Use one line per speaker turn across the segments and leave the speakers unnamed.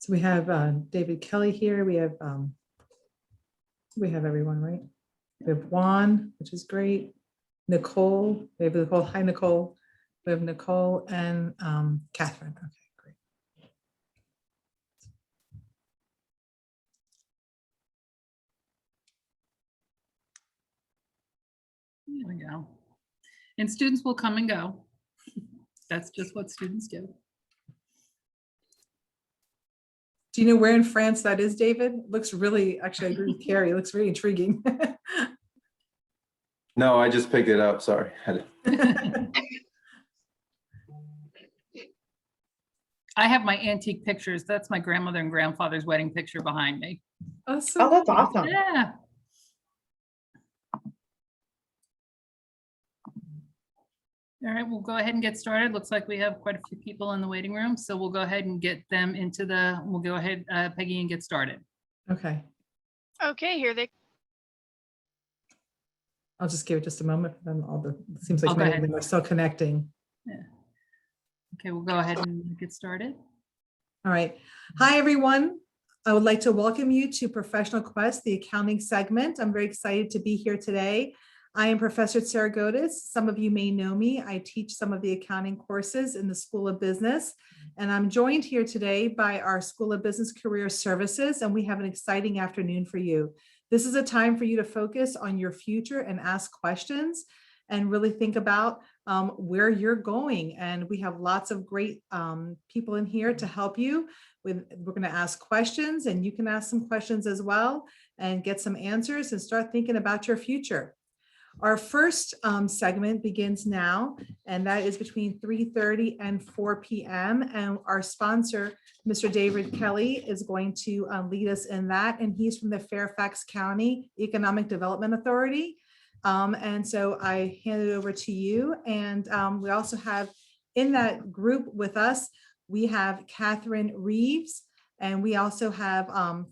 So we have David Kelly here. We have everyone, right? We have Juan, which is great. Nicole, we have Nicole. Hi, Nicole. We have Nicole and Catherine. Okay, great.
There we go. And students will come and go. That's just what students do.
Do you know where in France that is, David? Looks really, actually, I agree with Carrie. It looks really intriguing.
No, I just picked it up. Sorry.
I have my antique pictures. That's my grandmother and grandfather's wedding picture behind me.
Oh, so
Oh, that's
cool.
awesome.
Yeah. All right, we'll go ahead and get started. Looks like we have quite a few people in the waiting room, so we'll go ahead and get them into we'll go ahead, Peggy, and get started.
Okay.
Okay, here they.
I'll just give it just a moment for them. It seems like
Oh, go
many of
ahead.
them are still connecting.
Yeah. Okay, we'll go ahead and get started.
All right. Hi, everyone. I would like to welcome you to ProfessionalQuest, the accounting segment. I'm very excited to be here today. I am Professor Tsaragotis. Some of you may know me. I teach some of the accounting courses in the School of Business, and I'm joined here today by our School of Business Career Services, and we have an exciting afternoon for you. This is a time for you to focus on your future and ask questions and really think about where you're going. And we have lots of great people in here to help you. We're going to ask questions, and you can ask some questions as well and get some answers and start thinking about your future. Our first segment begins now, and that is between 3:30 and 4 p.m. And our sponsor, Mr. David Kelly, is going to lead us in that. And he's from the Fairfax County Economic Development Authority. And so I hand it over to you. And we also have in that group with us, we have Catherine Reeves, and we also have,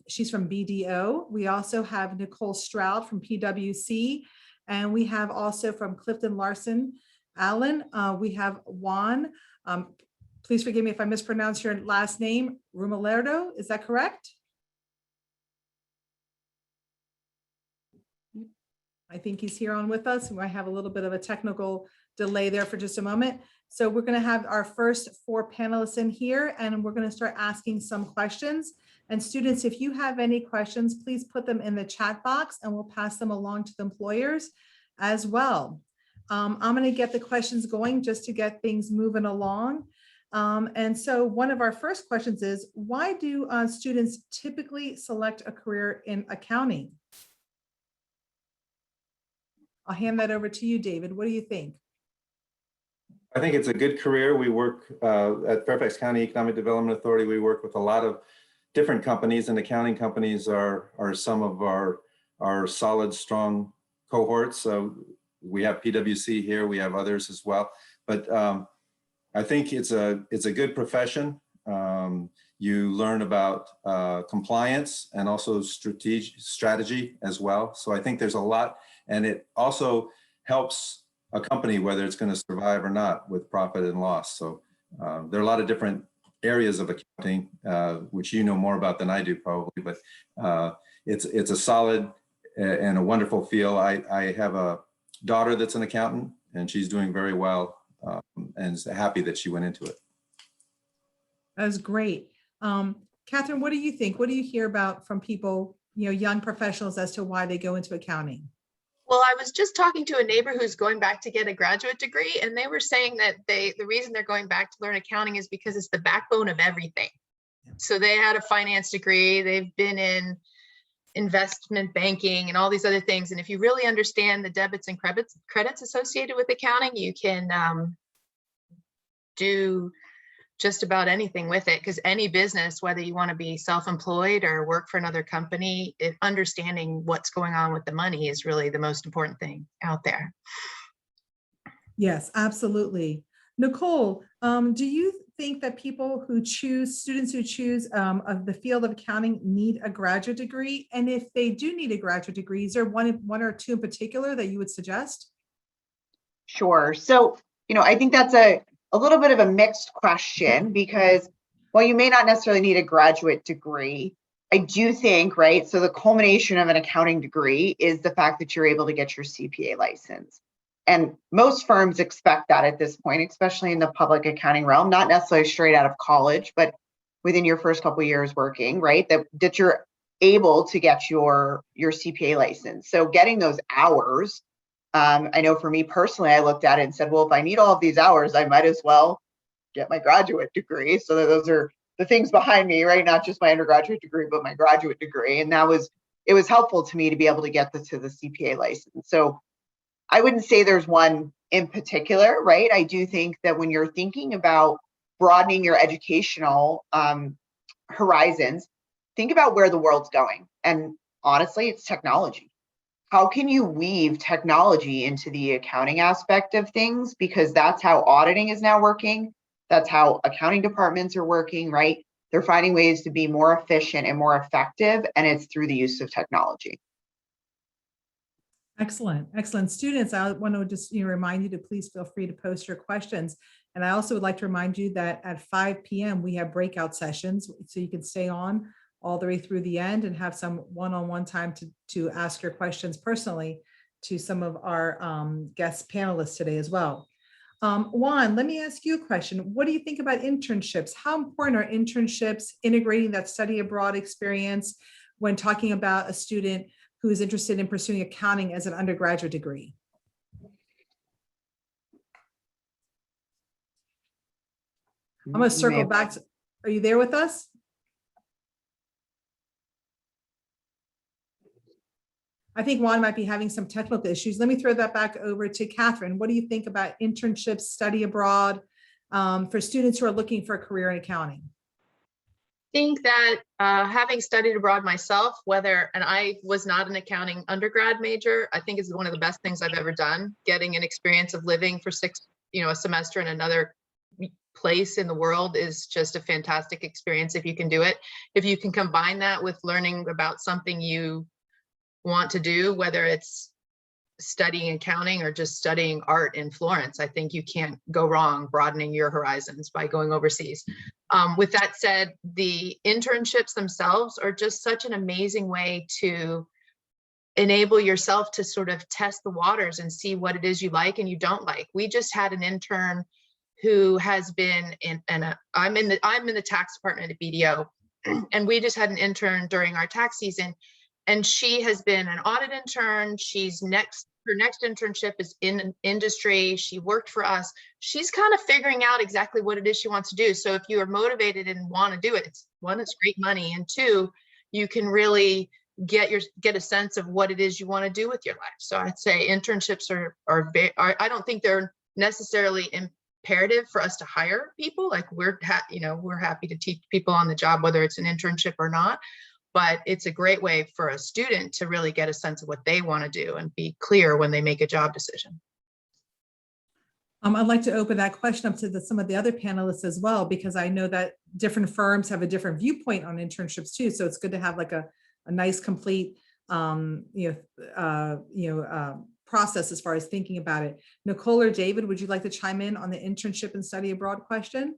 she's from BDO. We also have Nicole Stroud from PwC. And we have also from Clifton Larson Allen, we have Juan. Please forgive me if I mispronounce your last name, Rumalerdo, is that correct? I think he's here on with us. I have a little bit of a technical delay there for just a moment. So we're going to have our first 4 panelists in here, and we're going to start asking some questions. And students, if you have any questions, please put them in the chat box and we'll pass them along to the employers as well. I'm going to get the questions going just to get things moving along. And so one of our first questions is, why do students typically select a career in accounting? I'll hand that over to you, David. What do you think?
I think it's a good career. We work at Fairfax County Economic Development Authority. We work with a lot of different companies, and accounting companies are some of our solid, strong cohorts. So we have PwC here, we have others as well. But I think it's a good profession. You learn about compliance and also strategy as well. So I think there's a lot, and it also helps a company, whether it's going to survive or not, with profit and loss. So there are a lot of different areas of accounting, which you know more about than I do probably, but it's a solid and a wonderful field. I have a daughter that's an accountant, and she's doing very well, and is happy that she went into it.
That's great. Catherine, what do you think? What do you hear about from people, young professionals, as to why they go into accounting?
Well, I was just talking to a neighbor who's going back to get a graduate degree, and they were saying that the reason they're going back to learn accounting is because it's the backbone of everything. So they had a finance degree, they've been in investment banking and all these other things. And if you really understand the debits and credits associated with accounting, you can do just about anything with it, because any business, whether you want to be self-employed or work for another company, understanding what's going on with the money is really the most important thing out there.
Yes, absolutely. Nicole, do you think that students who choose of the field of accounting need a graduate degree? And if they do need a graduate degree, is there one or two in particular that you would suggest?
Sure. So, I think that's a little bit of a mixed question, because while you may not necessarily need a graduate degree, I do think, right, so the culmination of an accounting degree is the fact that you're able to get your CPA license. And most firms expect that at this point, especially in the public accounting realm, not necessarily straight out of college, but within your first couple of years working, right, that you're able to get your CPA license. So getting those hours, I know for me personally, I looked at it and said, well, if I need all of these hours, I might as well get my graduate degree. So that those are the things behind me, right? Not just my undergraduate degree, but my graduate degree. And it was helpful to me to be able to get to the CPA license. So I wouldn't say there's one in particular, right? I do think that when you're thinking about broadening your educational horizons, think about where the world's going. And honestly, it's technology. How can you weave technology into the accounting aspect of things? Because that's how auditing is now working. That's how accounting departments are working, right? They're finding ways to be more efficient and more effective, and it's through the use of technology.
Excellent, excellent. Students, I want to just remind you to please feel free to post your questions. And I also would like to remind you that at 5 p.m. we have breakout sessions, so you can stay on all the way through the end and have some one-on-one time to ask your questions personally to some of our guest panelists today as well. Juan, let me ask you a question. What do you think about internships? How important are internships, integrating that study abroad experience when talking about a student who is interested in pursuing accounting as an undergraduate degree? I'm going to circle back. Are you there with us? I think Juan might be having some technical issues. Let me throw that back over to Catherine. What do you think about internships, study abroad for students who are looking for a career in accounting?
I think that having studied abroad myself, and I was not an accounting undergrad major, I think is one of the best things I've ever done. Getting an experience of living for a semester in another place in the world is just a fantastic experience if you can do it. If you can combine that with learning about something you want to do, whether it's studying accounting or just studying art in Florence, I think you can't go wrong broadening your horizons by going overseas. With that said, the internships themselves are just such an amazing way to enable yourself to sort of test the waters and see what it is you like and you don't like. We just had an intern who has been I'm in the tax department at BDO, and we just had an intern during our tax season. And she has been an audit intern. Her next internship is in industry. She worked for us. She's kind of figuring out exactly what it is she wants to do. So if you are motivated and want to do it, it's great money. And two, you can really get a sense of what it is you want to do with your life. So I'd say internships are I don't think they're necessarily imperative for us to hire people. Like we're happy to teach people on the job, whether it's an internship or not. But it's a great way for a student to really get a sense of what they want to do and be clear when they make a job decision.
I'd like to open that question up to some of the other panelists as well, because I know that different firms have a different viewpoint on internships too. So it's good to have like a nice, complete, process as far as thinking about it. Nicole or David, would you like to chime in on the internship and study abroad question?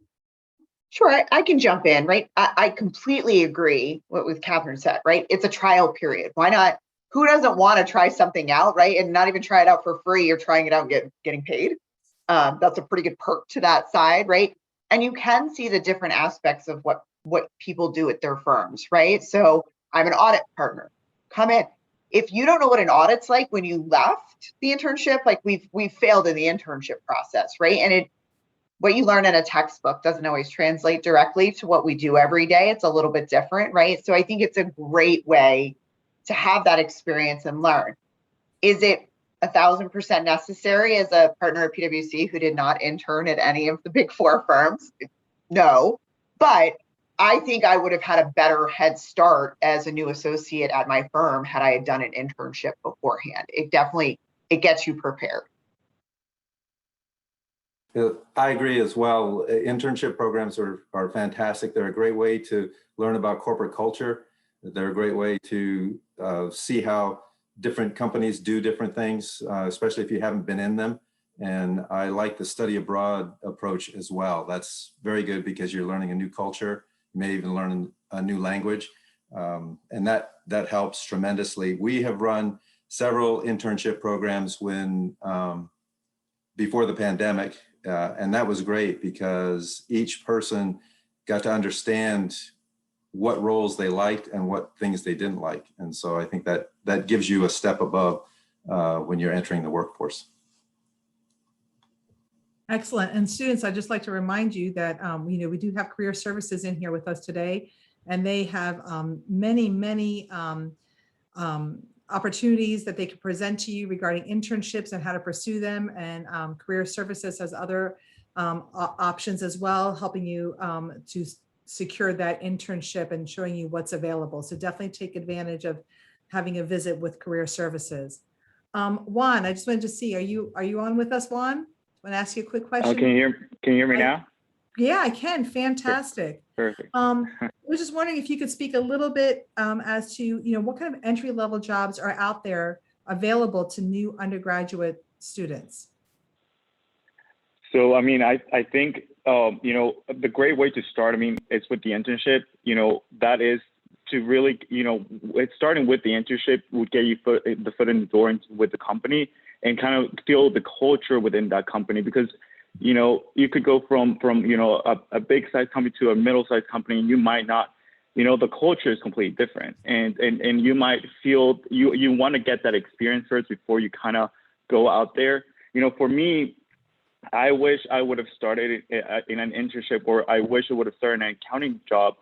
Sure, I can jump in, right? I completely agree with Catherine said, right? It's a trial period. Why not? Who doesn't want to try something out, right? And not even try it out for free or trying it out and getting paid. That's a pretty good perk to that side, right? And you can see the different aspects of what people do at their firms, right? So I'm an audit partner. Come in. If you don't know what an audit's like when you left the internship, like we've failed in the internship process, right? And what you learn in a textbook doesn't always translate directly to what we do every day. It's a little bit different, right? So I think it's a great way to have that experience and learn. Is it 1,000% necessary as a partner at PwC who did not intern at any of the big four firms? No, but I think I would have had a better head start as a new associate at my firm had I had done an internship beforehand. It gets you prepared.
I agree as well. Internship programs are fantastic. They're a great way to learn about corporate culture. They're a great way to see how different companies do different things, especially if you haven't been in them. And I like the study abroad approach as well. That's very good because you're learning a new culture, you may even learn a new language. And that helps tremendously. We have run several internship programs before the pandemic, and that was great because each person got to understand what roles they liked and what things they didn't like. And so I think that gives you a step above when you're entering the workforce.
Excellent. And students, I'd just like to remind you that, we do have career services in here with us today, and they have many opportunities that they can present to you regarding internships and how to pursue them. And career services has other options as well, helping you to secure that internship and showing you what's available. So definitely take advantage of having a visit with career services. Juan, I just wanted to see, are you on with us, Juan? I want to ask you a quick question.
Can you hear me now?
Yeah, I can. Fantastic.
Perfect.
I was just wondering if you could speak a little bit as to, what kind of entry-level jobs are out there available to new undergraduate students?
So, I mean, I think, the great way to start, is with the internship. That is to really, it's starting with the internship would get you the foot in the door with the company and kind of feel the culture within that company, because you could go from a big size company to a middle sized company, and you might not, the culture is completely different, and you might feel you want to get that experience first before you kind of go out there. For me, I wish I would have started in an internship, or I wish I would have started an accounting job,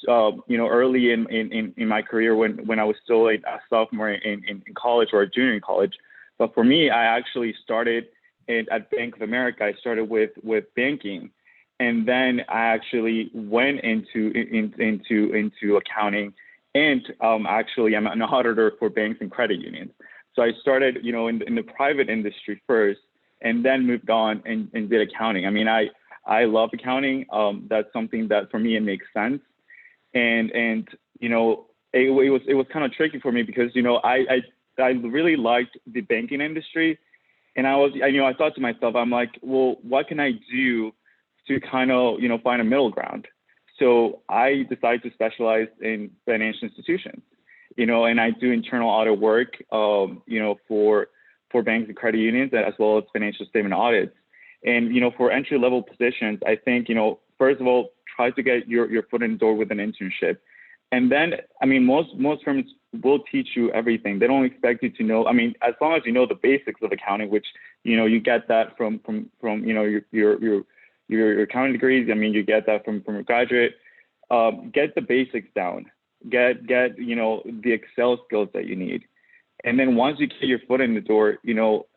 early in my career when I was still a sophomore in college or a junior in college. But for me, I actually started at Bank of America. I started with banking, and then I actually went into accounting, and actually I'm an auditor for banks and credit unions. So I started, in the private industry first, and then moved on and did accounting. I love accounting. That's something that for me it makes sense, and it was kind of tricky for me because I really liked the banking industry. And I thought to myself, I'm like, well, what can I do to kind of, find a middle ground? So I decided to specialize in financial institutions, and I do internal audit work, for banks and credit unions, as well as financial statement audits. And, for entry level positions, I think, first of all, try to get your foot in the door with an internship. And then, most firms will teach you everything. They don't expect you to know. As long as you know the basics of accounting, which you get that from your accounting degrees. You get that from a graduate. Get the basics down. Get the Excel skills that you need. And then once you get your foot in the door,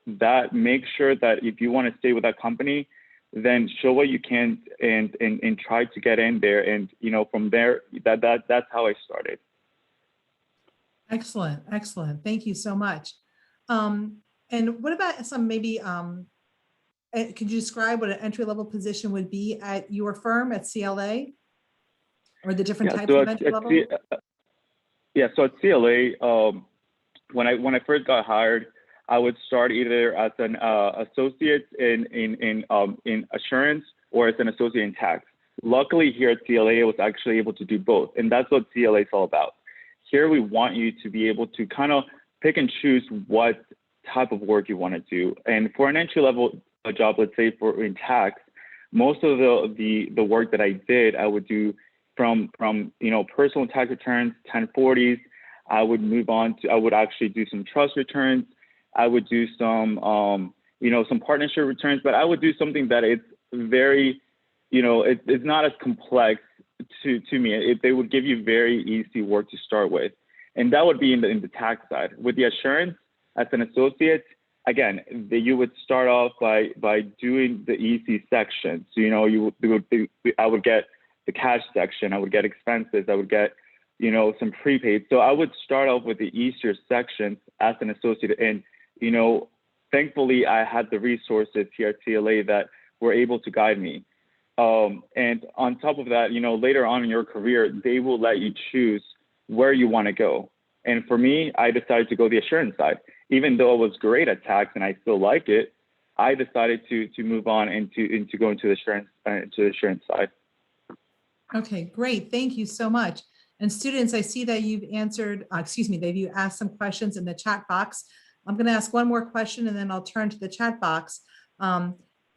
that make sure that if you want to stay with that company, then show what you can and try to get in there. And, from there, that's how I started.
Excellent. Excellent. Thank you so much. And what about some maybe, could you describe what an entry-level position would be at your firm at CLA, or the different types of entry level?
So at CLA, when I first got hired, I would start either as an associate in assurance or as an associate in tax. Luckily here at CLA, I was actually able to do both, and that's what CLA is all about. Here we want you to be able to kind of pick and choose what type of work you want to do. And for an entry level job, let's say in tax, most of the work that I did, I would do from personal tax returns, 1040s. I would move on to, I would actually do some trust returns. I would do some, some partnership returns, but I would do something that it's very, it's not as complex to me. They would give you very easy work to start with. And that would be in the tax side. With the assurance, as an associate, again, you would start off by doing the easy section. So, I would get the cash section, I would get expenses, I would get, some prepaid. So I would start off with the easier sections as an associate. And, thankfully, I had the resources here at CLA that were able to guide me. And on top of that, later on in your career, they will let you choose where you want to go. And for me, I decided to go the assurance side. Even though I was great at tax and I still like it, I decided to move on and to go into the insurance side.
Okay, great. Thank you so much. And students, I see that you've answered, that you asked some questions in the chat box. I'm going to ask one more question and then I'll turn to the chat box.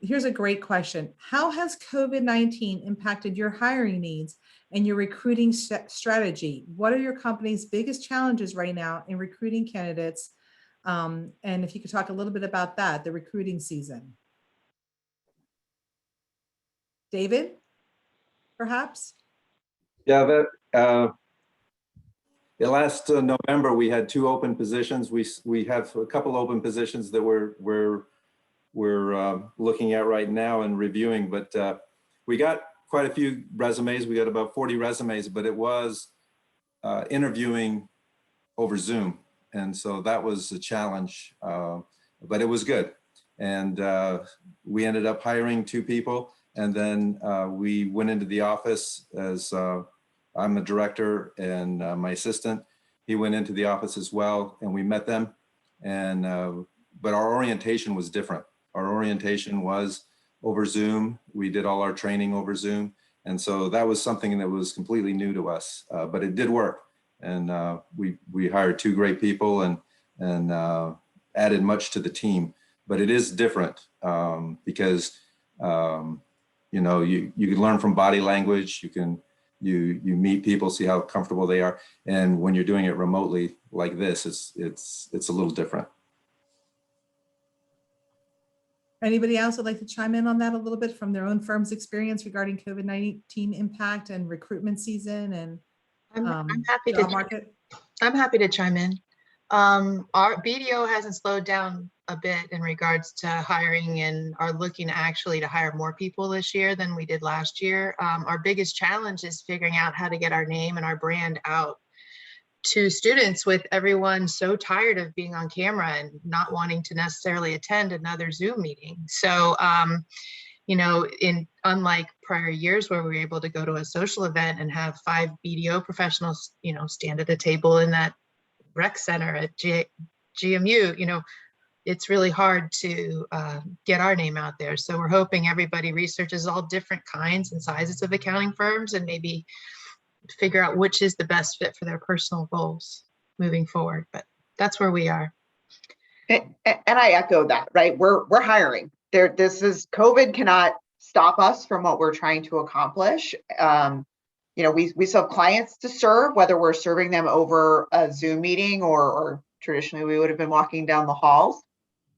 Here's a great question. How has COVID-19 impacted your hiring needs and your recruiting strategy? What are your company's biggest challenges right now in recruiting candidates? And if you could talk a little bit about that, the recruiting season. David, perhaps?
Yeah, last November, we had 2 open positions. We have a couple open positions that we're looking at right now and reviewing, but we got quite a few resumes. We got about 40 resumes, but it was interviewing over Zoom. And so that was a challenge, but it was good. And we ended up hiring 2 people. And then we went into the office as I'm a director and my assistant, he went into the office as well and we met them. And but our orientation was different. Our orientation was over Zoom. We did all our training over Zoom. And so that was something that was completely new to us, but it did work. And we hired 2 great people and added much to the team. But it is different because you know, you can learn from body language. You meet people, see how comfortable they are, and when you're doing it remotely like this, it's a little different.
Anybody else would like to chime in on that a little bit from their own firm's experience regarding COVID-19 impact and recruitment season and
I'm happy
job
to.
market?
I'm happy to chime in. Our BDO hasn't slowed down a bit in regards to hiring and are looking actually to hire more people this year than we did last year. Our biggest challenge is figuring out how to get our name and our brand out to students, with everyone so tired of being on camera and not wanting to necessarily attend another Zoom meeting. So, you know, unlike prior years where we were able to go to a social event and have 5 BDO professionals, you know, stand at a table in that rec center at GMU, you know, it's really hard to get our name out there. So we're hoping everybody researches all different kinds and sizes of accounting firms and maybe figure out which is the best fit for their personal goals moving forward. But that's where we are.
And I echo that, right? We're hiring. COVID cannot stop us from what we're trying to accomplish. You know, we still have clients to serve, whether we're serving them over a Zoom meeting or traditionally we would have been walking down the halls.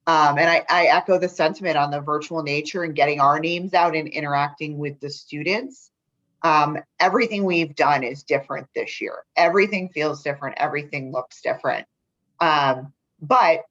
And I echo the sentiment on the virtual nature and getting our names out and interacting with the students. Everything we've done is different this year. Everything feels different. Everything looks different. But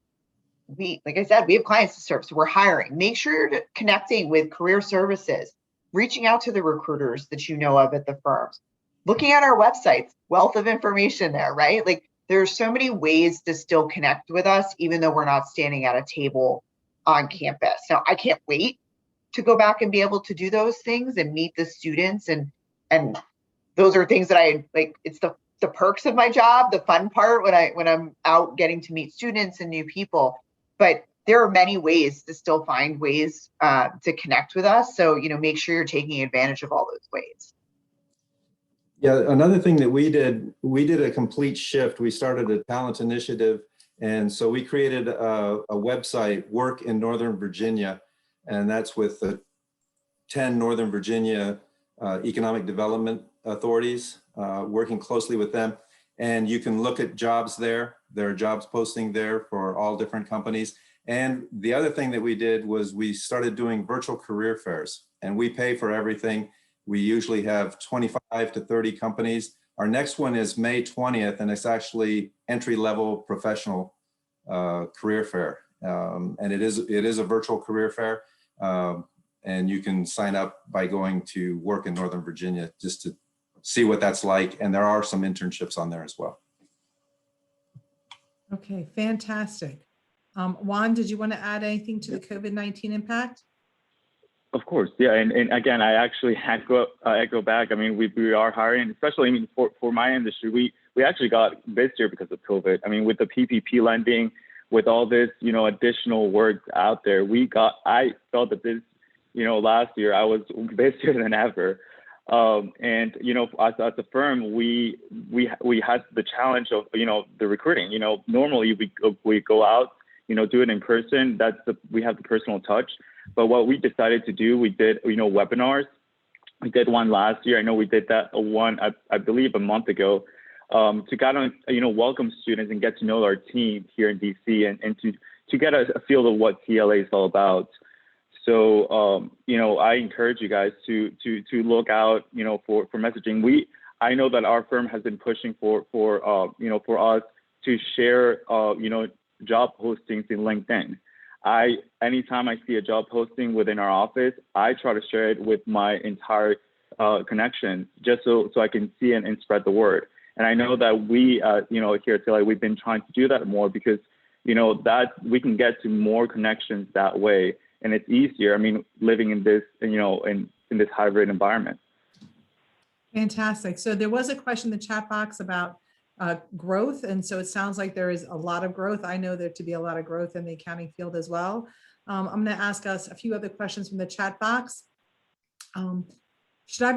like I said, we have clients to serve, so we're hiring. Make sure you're connecting with career services, reaching out to the recruiters that you know of at the firms, looking at our websites, wealth of information there, right? Like there's so many ways to still connect with us, even though we're not standing at a table on campus. Now, I can't wait to go back and be able to do those things and meet the students. And those are things that I like. It's the perks of my job, the fun part when I'm out getting to meet students and new people. But there are many ways to still find ways to connect with us. So, you know, make sure you're taking advantage of all those ways.
Yeah, another thing that we did a complete shift. We started a talent initiative. And so we created a website, Work in Northern Virginia. And that's with the 10 Northern Virginia economic development authorities, working closely with them. And you can look at jobs there. There are jobs posting there for all different companies. And the other thing that we did was we started doing virtual career fairs, and we pay for everything. We usually have 25 to 30 companies. Our next one is May 20th, and it's actually entry-level professional career fair. And it is a virtual career fair. And you can sign up by going to Work in Northern Virginia just to see what that's like. And there are some internships on there as well.
Okay, fantastic. Juan, did you want to add anything to the COVID-19 impact?
Of course, yeah, and again, I actually echo back. I mean, we are hiring, especially I mean for my industry. We actually got busier because of COVID. I mean, with the PPP lending, with all this, additional work out there, I felt that this, last year I was busier than ever. And, as a firm, we had the challenge of, the recruiting. Normally we go out, do it in person. We have the personal touch. But what we decided to do, we did, webinars. We did one last year. I know we did that one, I believe, a month ago, to kind of, welcome students and get to know our team here in DC and to get a feel of what TLA is all about. So, I encourage you guys to look out, for messaging. I know that our firm has been pushing for us to share, job postings in LinkedIn. Anytime I see a job posting within our office, I try to share it with my entire connection, just so I can see it and spread the word. And I know that we, here at TLA, we've been trying to do that more because, that we can get to more connections that way. And it's easier, living in this, in this hybrid environment.
Fantastic. So there was a question in the chat box about growth. And so it sounds like there is a lot of growth. I know there to be a lot of growth in the accounting field as well. I'm going to ask us a few other questions from the chat box. Should I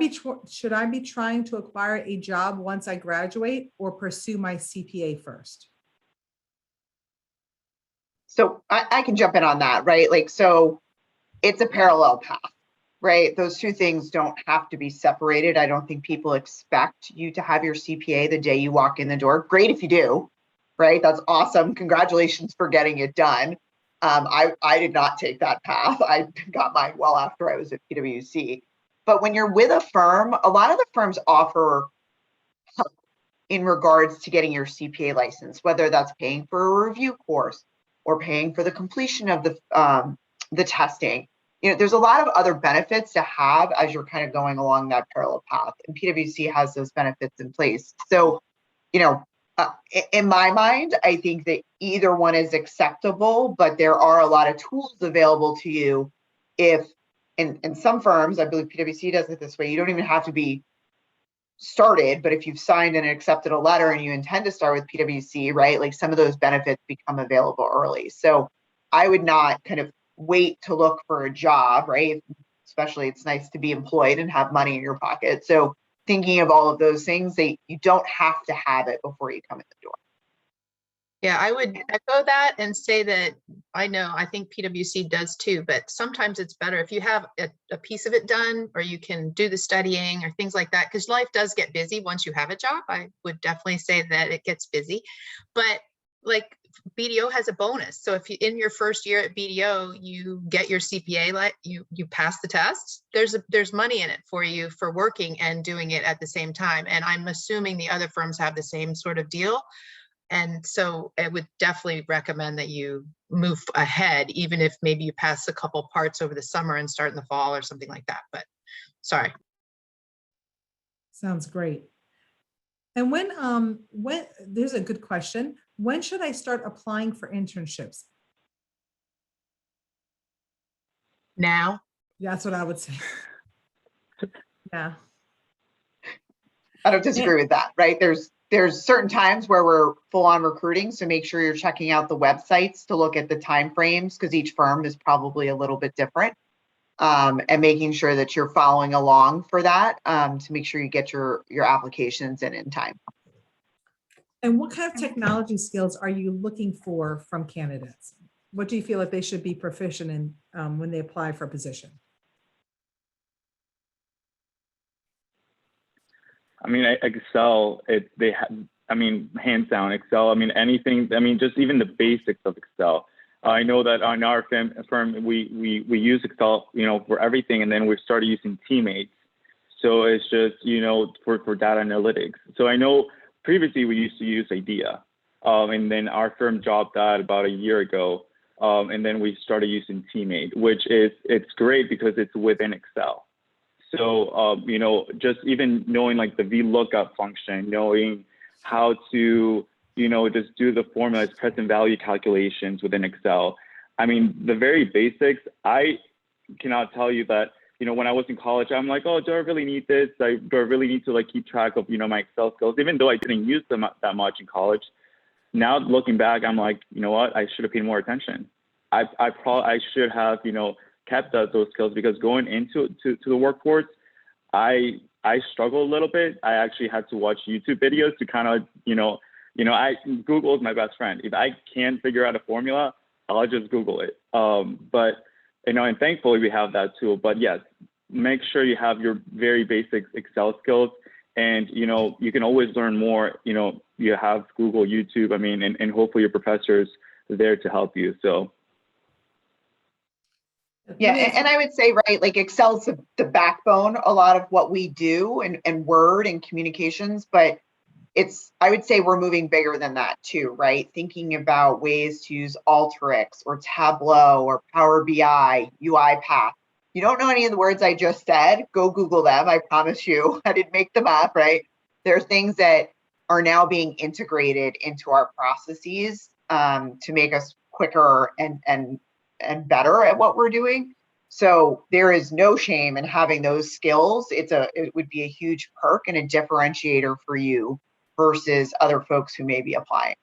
be trying to acquire a job once I graduate or pursue my CPA first?
So I can jump in on that, right? So it's a parallel path, right? Those two things don't have to be separated. I don't think people expect you to have your CPA the day you walk in the door. Great if you do, right? That's awesome. Congratulations for getting it done. I did not take that path. I got mine well after I was at PwC. But when you're with a firm, a lot of the firms offer help in regards to getting your CPA license, whether that's paying for a review course or paying for the completion of the testing. There's a lot of other benefits to have as you're kind of going along that parallel path, and PwC has those benefits in place. So, in my mind, I think that either one is acceptable, but there are a lot of tools available to you. If in some firms, I believe PwC does it this way, you don't even have to be started, but if you've signed and accepted a letter and you intend to start with PwC, right, like some of those benefits become available early. So I would not kind of wait to look for a job, right? Especially it's nice to be employed and have money in your pocket. So thinking of all of those things, you don't have to have it before you come in the door.
Yeah, I would echo that and say that I think PwC does too, but sometimes it's better if you have a piece of it done, or you can do the studying or things like that, because life does get busy once you have a job. I would definitely say that it gets busy, but like BDO has a bonus. So if you in your first year at BDO, you get your CPA, like you pass the test, there's money in it for you for working and doing it at the same time. And I'm assuming the other firms have the same sort of deal. And so I would definitely recommend that you move ahead, even if maybe you pass a couple parts over the summer and start in the fall or something like that. But sorry.
Sounds great. And when there's a good question, when should I start applying for internships?
Now.
That's what I would say. Yeah.
I don't disagree with that, right? There's certain times where we're full on recruiting. So make sure you're checking out the websites to look at the timeframes, because each firm is probably a little bit different. And making sure that you're following along for that to make sure you get your applications in time.
And what kind of technology skills are you looking for from candidates? What do you feel like they should be proficient in when they apply for a position?
Excel, hands down, Excel. Anything, just even the basics of Excel. I know that on our firm, we use Excel, for everything. And then we started using Teammates. So it's just, for data analytics. So I know previously we used to use Idea. And then our firm dropped that about a year ago. And then we started using Teammate, it's great because it's within Excel. So, just even knowing like the VLOOKUP function, knowing how to, just do the formulas, present value calculations within Excel. The very basics, I cannot tell you that, when I was in college, I'm like, oh, do I really need this? Do I really need to like keep track of, my Excel skills, even though I didn't use them that much in college. now looking back, I'm like, you know what, I should have paid more attention. I should have, kept those skills, because going into the workforce, I struggle a little bit. I actually had to watch YouTube videos to kind of, Google is my best friend. If I can't figure out a formula, I'll just Google it. But, and thankfully we have that tool. But yes, make sure you have your very basic Excel skills, and, you can always learn more. You have Google, YouTube, and hopefully your professors are there to help you. So.
Yeah, and I would say, right, like Excel's the backbone, a lot of what we do, and Word and communications, but I would say we're moving bigger than that too, right? Thinking about ways to use Alteryx or Tableau or Power BI, UiPath. You don't know any of the words I just said, go Google them. I promise you, I didn't make them up, right? There are things that are now being integrated into our processes to make us quicker and better at what we're doing. So there is no shame in having those skills. It would be a huge perk and a differentiator for you versus other folks who may be applying.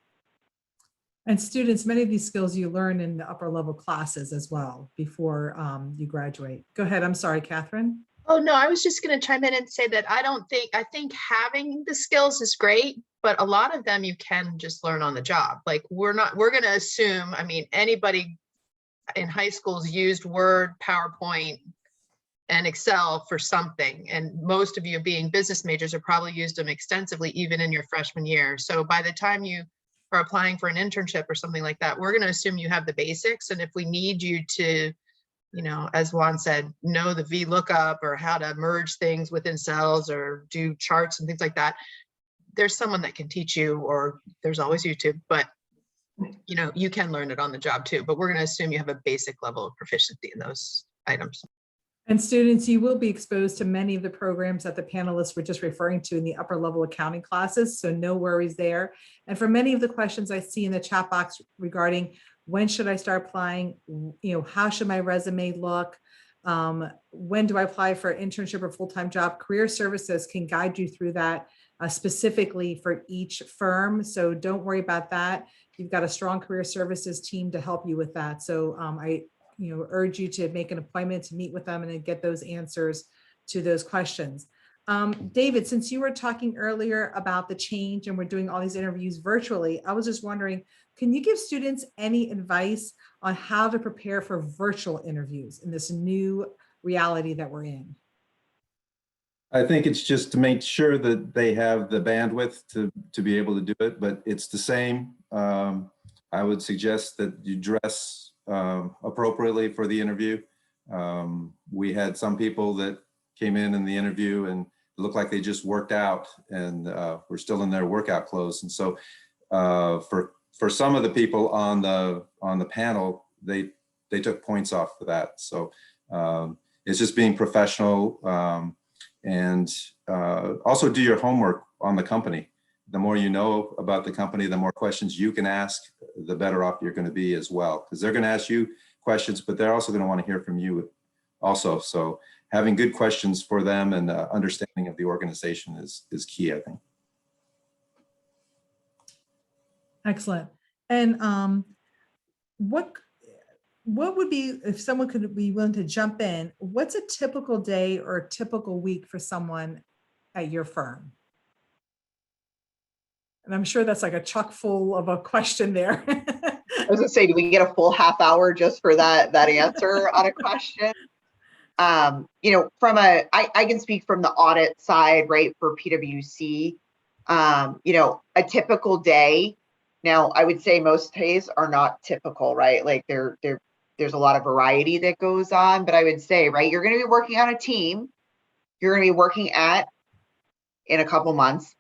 And students, many of these skills you learn in the upper level classes as well before you graduate. Go ahead. I'm sorry, Catherine.
Oh, no, I was just going to chime in and say that I think having the skills is great, but a lot of them you can just learn on the job. Like we're going to assume, anybody in high schools used Word, PowerPoint, and Excel for something. And most of you being business majors have probably used them extensively, even in your freshman year. So by the time you are applying for an internship or something like that, we're going to assume you have the basics. And if we need you to, as Juan said, know the VLOOKUP or how to merge things within cells or do charts and things like that, there's someone that can teach you, or there's always YouTube, but you can learn it on the job too, but we're going to assume you have a basic level of proficiency in those items.
And students, you will be exposed to many of the programs that the panelists were just referring to in the upper level accounting classes, so no worries there. And for many of the questions I see in the chat box regarding when should I start applying, how should my resume look, when do I apply for an internship or full-time job, Career Services can guide you through that specifically for each firm. So don't worry about that. You've got a strong Career Services team to help you with that. So I urge you to make an appointment to meet with them and then get those answers to those questions. David, since you were talking earlier about the change and we're doing all these interviews virtually, I was just wondering, can you give students any advice on how to prepare for virtual interviews in this new reality that we're in?
I think it's just to make sure that they have the bandwidth to be able to do it, but it's the same. I would suggest that you dress appropriately for the interview. We had some people that came in the interview and it looked like they just worked out and were still in their workout clothes. And so for some of the people on the panel, they took points off for that. So it's just being professional, and also do your homework on the company. The more you know about the company, the more questions you can ask, the better off you're going to be as well, because they're going to ask you questions, but they're also going to want to hear from you also. So having good questions for them and understanding of the organization is key, I think.
Excellent. And what would be, if someone could be willing to jump in, what's a typical day or a typical week for someone at your firm? And I'm sure that's like a chock full of a question there.
I was gonna say, do we get a full half hour just for that answer on a question? I can speak from the audit side, right, for PwC. A typical day. Now, I would say most days are not typical, right? Like there's a lot of variety that goes on, but I would say, right, you're going to be working on a team. You're going to be working in a couple months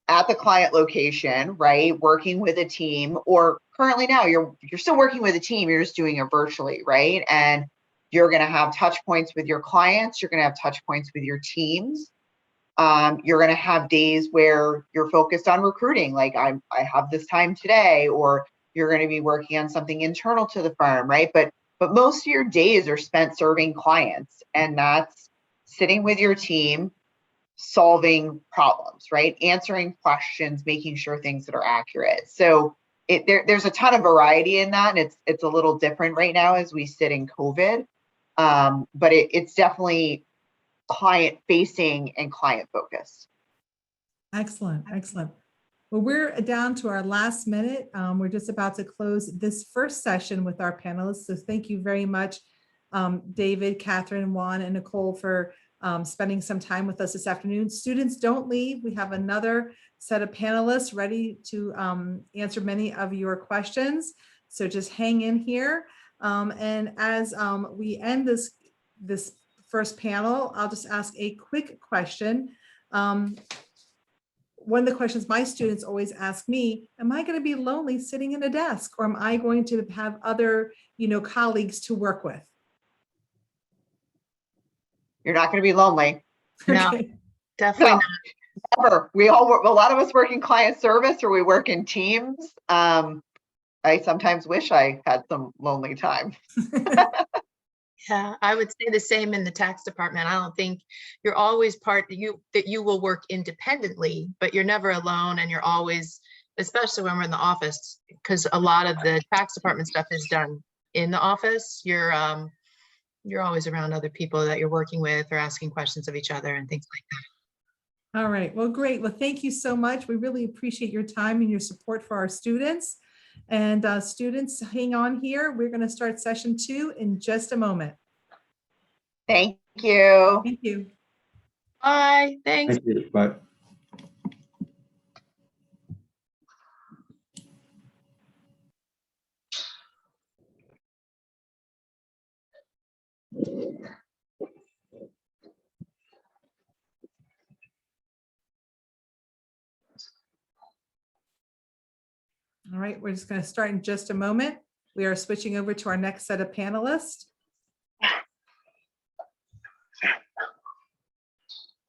at the client location, right? Working with a team, or currently now you're still working with a team, you're just doing it virtually, right? And you're going to have touch points with your clients. You're going to have touch points with your teams. You're going to have days where you're focused on recruiting, like I have this time today, or you're going to be working on something internal to the firm, right? But most of your days are spent serving clients, and that's sitting with your team, solving problems, right? Answering questions, making sure things that are accurate. So there's a ton of variety in that, and it's a little different right now as we sit in COVID. But it's definitely client facing and client focused.
Excellent, excellent. Well, we're down to our last minute. We're just about to close this first session with our panelists. So thank you very much, David, Catherine, Juan, and Nicole for spending some time with us this afternoon. Students, don't leave. We have another set of panelists ready to answer many of your questions. So just hang in here. And as we end this first panel, I'll just ask a quick question. One of the questions my students always ask me, am I going to be lonely sitting in a desk, or am I going to have other, colleagues to work with?
You're not going to be lonely.
No,
Okay.
definitely
No, never. We all work, a lot of us work in client service, or we work in teams. I sometimes wish I had some lonely time.
Yeah, I would say the same in the tax department. I don't think you're always that you will work independently, but you're never alone, and you're always, especially when we're in the office, because a lot of the tax department stuff is done in the office. You're always around other people that you're working with or asking questions of each other and things like that.
All right. Well, great. Well, thank you so much. We really appreciate your time and your support for our students. And students, hang on here. We're going to start session 2 in just a moment.
Thank you.
Thank you.
Bye. Thanks.
Thank you. Bye.
All right. We're just going to start in just a moment. We are switching over to our next set of panelists. Let's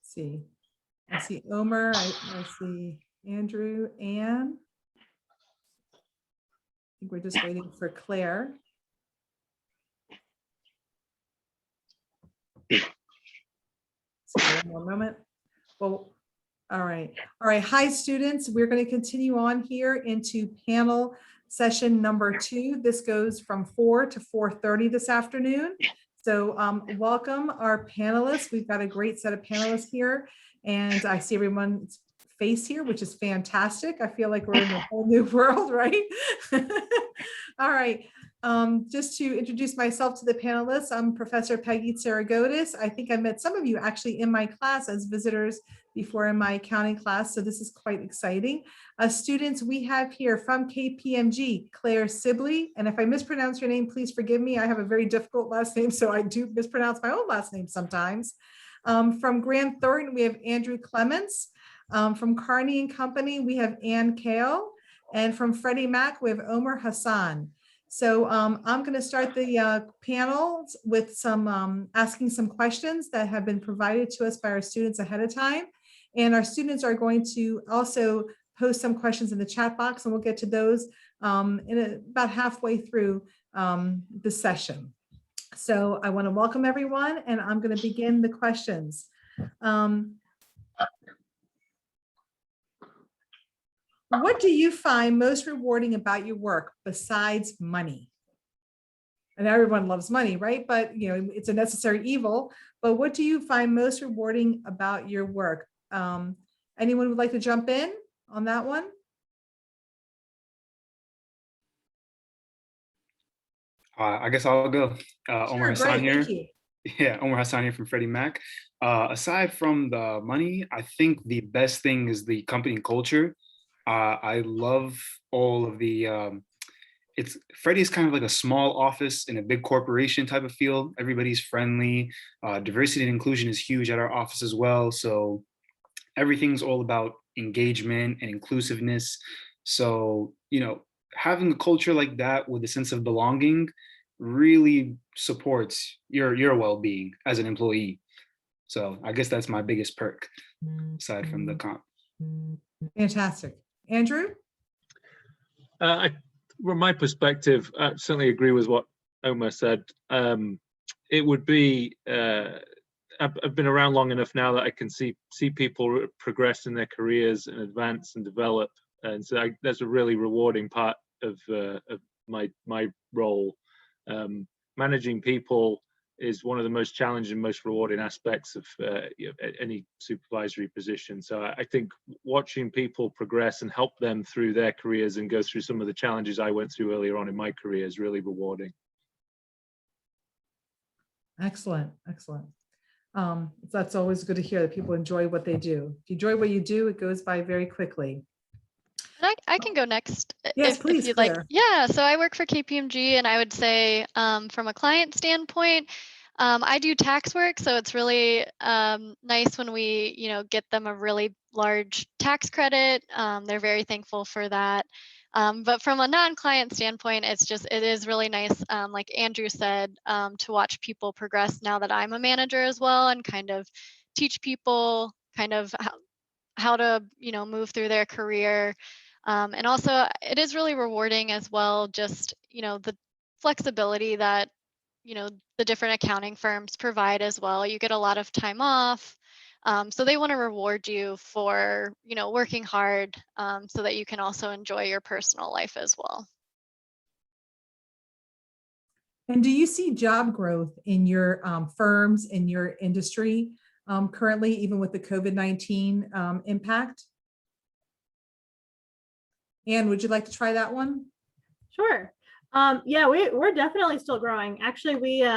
see. I see Omer. I see Andrew, Anne. I think we're just waiting for Claire. So one more moment. Well, all right. All right. Hi, students. We're going to continue on here into panel session number 2. This goes from 4 to 4:30 this afternoon. So welcome our panelists. We've got a great set of panelists here, and I see everyone's face here, which is fantastic. I feel like we're in a whole new world, right? All right. Just to introduce myself to the panelists, I'm Professor Peggy Tsaragotis. I think I met some of you actually in my class as visitors before in my accounting class, so this is quite exciting. Students, we have here from KPMG, Claire Sibley, and if I mispronounce your name, please forgive me. I have a very difficult last name, so I do mispronounce my own last name sometimes. From Grant Thornton, we have Andrew Clements. From Carney and Company, we have Ann Kale, and from Freddie Mac, we have Omer Hassan. So I'm going to start the panel with some asking some questions that have been provided to us by our students ahead of time. And our students are going to also post some questions in the chat box, and we'll get to those about halfway through the session. So I want to welcome everyone, and I'm going to begin the questions. What do you find most rewarding about your work besides money? And everyone loves money, right? But it's a necessary evil. But what do you find most rewarding about your work? Anyone would like to jump in on that one?
I guess I'll go. Omer Hassan
great,
here.
thank you.
Yeah, Omer Hassan here from Freddie Mac. Aside from the money, I think the best thing is the company culture. I love all of the, Freddie is kind of like a small office in a big corporation type of feel. Everybody's friendly. Diversity and inclusion is huge at our office as well. So everything's all about engagement and inclusiveness. So, having a culture like that with a sense of belonging really supports your well-being as an employee. So I guess that's my biggest perk aside from the comp.
Fantastic. Andrew?
From my perspective, I certainly agree with what Omer said. It would be, I've been around long enough now that I can see people progress in their careers and advance and develop. And so that's a really rewarding part of my role. Managing people is one of the most challenging, most rewarding aspects of any supervisory position. So I think watching people progress and help them through their careers and go through some of the challenges I went through earlier on in my career is really rewarding.
Excellent, excellent. That's always good to hear that people enjoy what they do. If you enjoy what you do, it goes by very quickly.
And I can go next
Yes,
if
please,
you'd like.
Claire.
Yeah, so I work for KPMG, and I would say from a client standpoint, I do tax work, so it's really nice when we, get them a really large tax credit. They're very thankful for that. But from a non-client standpoint, it is really nice, like Andrew said, to watch people progress now that I'm a manager as well, and kind of teach people kind of how to, move through their career. And also it is really rewarding as well, just, the flexibility that, the different accounting firms provide as well. You get a lot of time off. So they want to reward you for, working hard, so that you can also enjoy your personal life as well.
And do you see job growth in your firms, in your industry currently, even with the COVID-19 impact? Anne, would you like to try that one?
Sure. Yeah, we're definitely still growing. Actually, we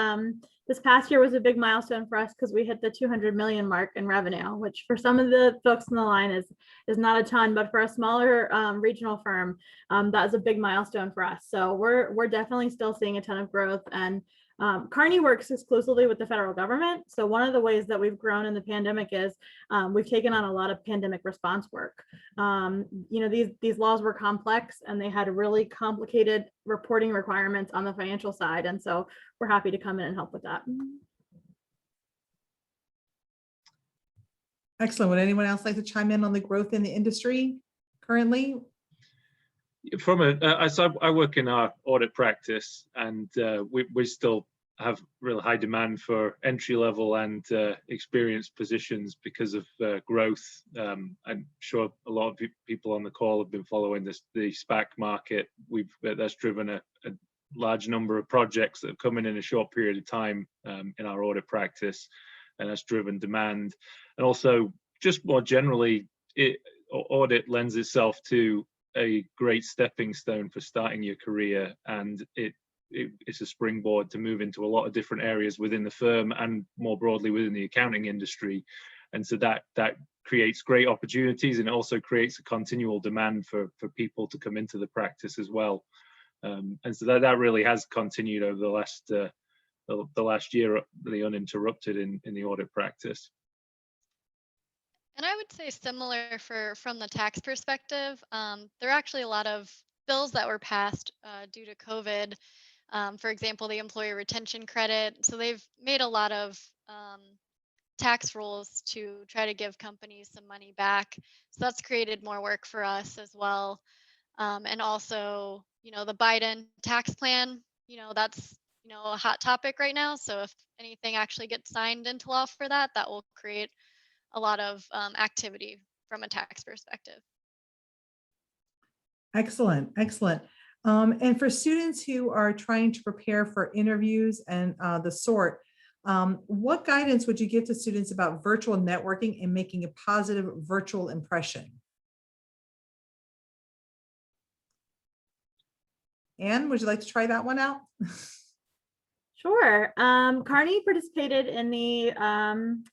this past year was a big milestone for us because we hit the 200 million mark in revenue, which for some of the folks in the line is not a ton, but for a smaller regional firm, that is a big milestone for us. So we're definitely still seeing a ton of growth. And Kearney works exclusively with the federal government. So one of the ways that we've grown in the pandemic is we've taken on a lot of pandemic response work. These laws were complex and they had really complicated reporting requirements on the financial side. And so we're happy to come in and help with that.
Excellent. Would anyone else like to chime in on the growth in the industry currently?
I work in our audit practice, and we still have real high demand for entry level and experienced positions because of growth. I'm sure a lot of people on the call have been following the SPAC market. That's driven a large number of projects that have come in a short period of time in our audit practice, and that's driven demand. And also, just more generally, audit lends itself to a great stepping stone for starting your career, and it's a springboard to move into a lot of different areas within the firm and more broadly within the accounting industry. And so that creates great opportunities, and it also creates a continual demand for people to come into the practice as well. And so that really has continued over the last year, really uninterrupted in the audit practice.
And I would say similar from the tax perspective, there are actually a lot of bills that were passed due to COVID. For example, the employee retention credit. So they've made a lot of tax rules to try to give companies some money back. So that's created more work for us as well. And also, the Biden tax plan, that's, a hot topic right now. So if anything actually gets signed into law for that, that will create a lot of activity from a tax perspective.
Excellent, excellent. And for students who are trying to prepare for interviews and the sort, what guidance would you give to students about virtual networking and making a positive virtual impression? Anne, would you like to try that one out?
Sure. Kearney participated in the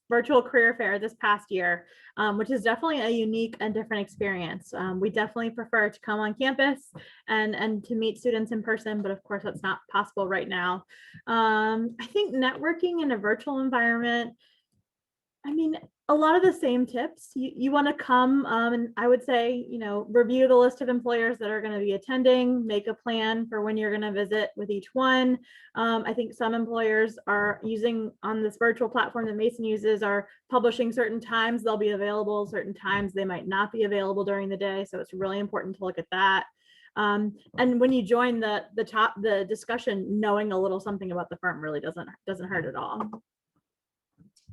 virtual career fair this past year, which is definitely a unique and different experience. We definitely prefer to come on campus and to meet students in person, but of course that's not possible right now. I think networking in a virtual environment, a lot of the same tips. You want to come and I would say, review the list of employers that are going to be attending, make a plan for when you're going to visit with each one. I think some employers are using on this virtual platform that Mason uses are publishing certain times they'll be available, certain times they might not be available during the day. So it's really important to look at that. And when you join the discussion, knowing a little something about the firm really doesn't hurt at all.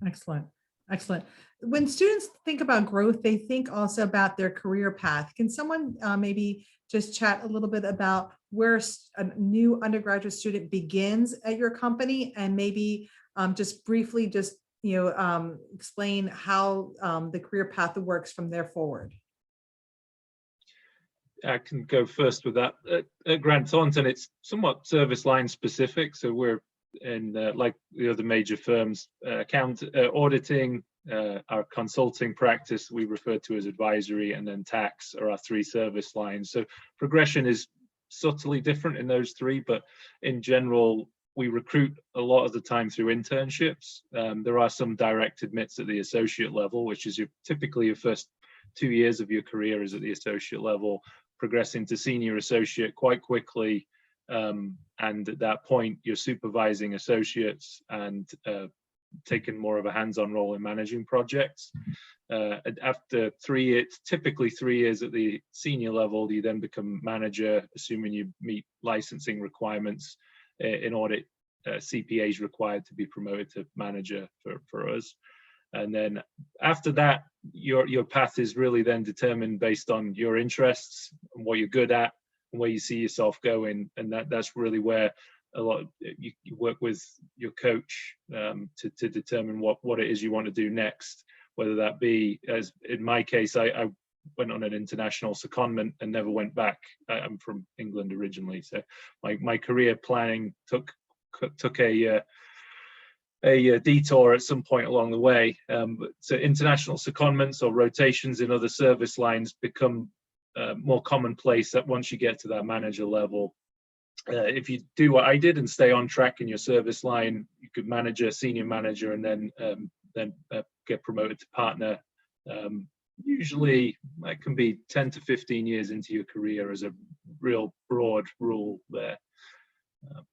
Excellent. Excellent. When students think about growth, they think also about their career path. Can someone maybe just chat a little bit about where a new undergraduate student begins at your company, and maybe just briefly explain how the career path works from there forward?
I can go first with that. At Grant Thornton, it's somewhat service line specific. So we're in, like the other major firms, auditing, our consulting practice we refer to as advisory, and then tax are our three service lines. So progression is subtly different in those three, but in general, we recruit a lot of the time through internships. There are some direct admits at the associate level, which is typically your first 2 years of your career is at the associate level, progressing to senior associate quite quickly. And at that point, you're supervising associates and taking more of a hands-on role in managing projects. After typically 3 years at the senior level, you then become manager, assuming you meet licensing requirements. In audit, CPA is required to be promoted to manager for us. And then after that, your path is really then determined based on your interests and what you're good at and where you see yourself going. And that's really where a lot of, you work with your coach to determine what it is you want to do next, whether that be, as in my case, I went on an international secondment and never went back. I'm from England originally, so my career planning took a detour at some point along the way. So international secondments or rotations in other service lines become more commonplace that once you get to that manager level. If you do what I did and stay on track in your service line, you could manager, senior manager, and then get promoted to partner. Usually that can be 10 to 15 years into your career as a real broad rule there.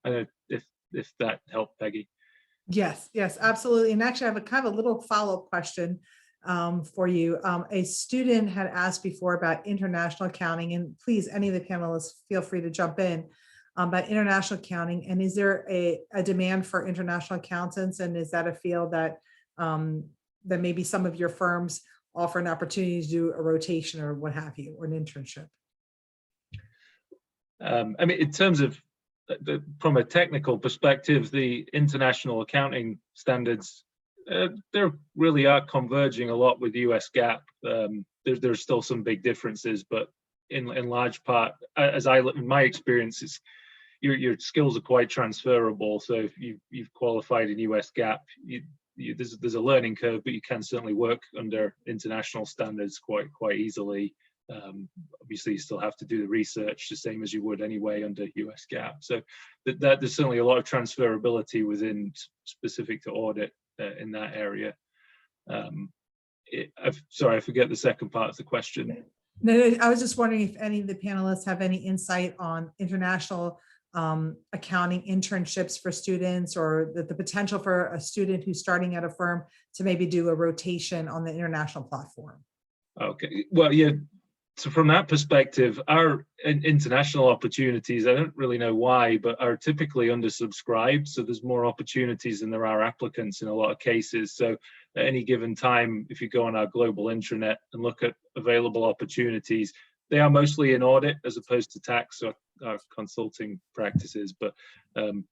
If that helped, Peggy.
Yes, absolutely. And actually, I have a kind of a little follow-up question for you. A student had asked before about international accounting, and please, any of the panelists, feel free to jump in about international accounting. And is there a demand for international accountants? And is that a field that that maybe some of your firms offer an opportunity to do a rotation or what have you, or an internship?
I mean, in terms of from a technical perspective, the international accounting standards, they really are converging a lot with US GAAP. There's still some big differences, but in large part, in my experience, your skills are quite transferable. So if you've qualified in US GAAP, there's a learning curve, but you can certainly work under international standards quite easily. Obviously, you still have to do the research the same as you would anyway under US GAAP. So there's certainly a lot of transferability within specific to audit in that area. Sorry, I forget the second part of the question.
No, I was just wondering if any of the panelists have any insight on international accounting internships for students, or the potential for a student who's starting at a firm to maybe do a rotation on the international platform.
Okay, well, yeah. So from that perspective, our international opportunities, I don't really know why, but are typically undersubscribed. So there's more opportunities than there are applicants in a lot of cases. So at any given time, if you go on our global intranet and look at available opportunities, they are mostly in audit as opposed to tax or consulting practices. But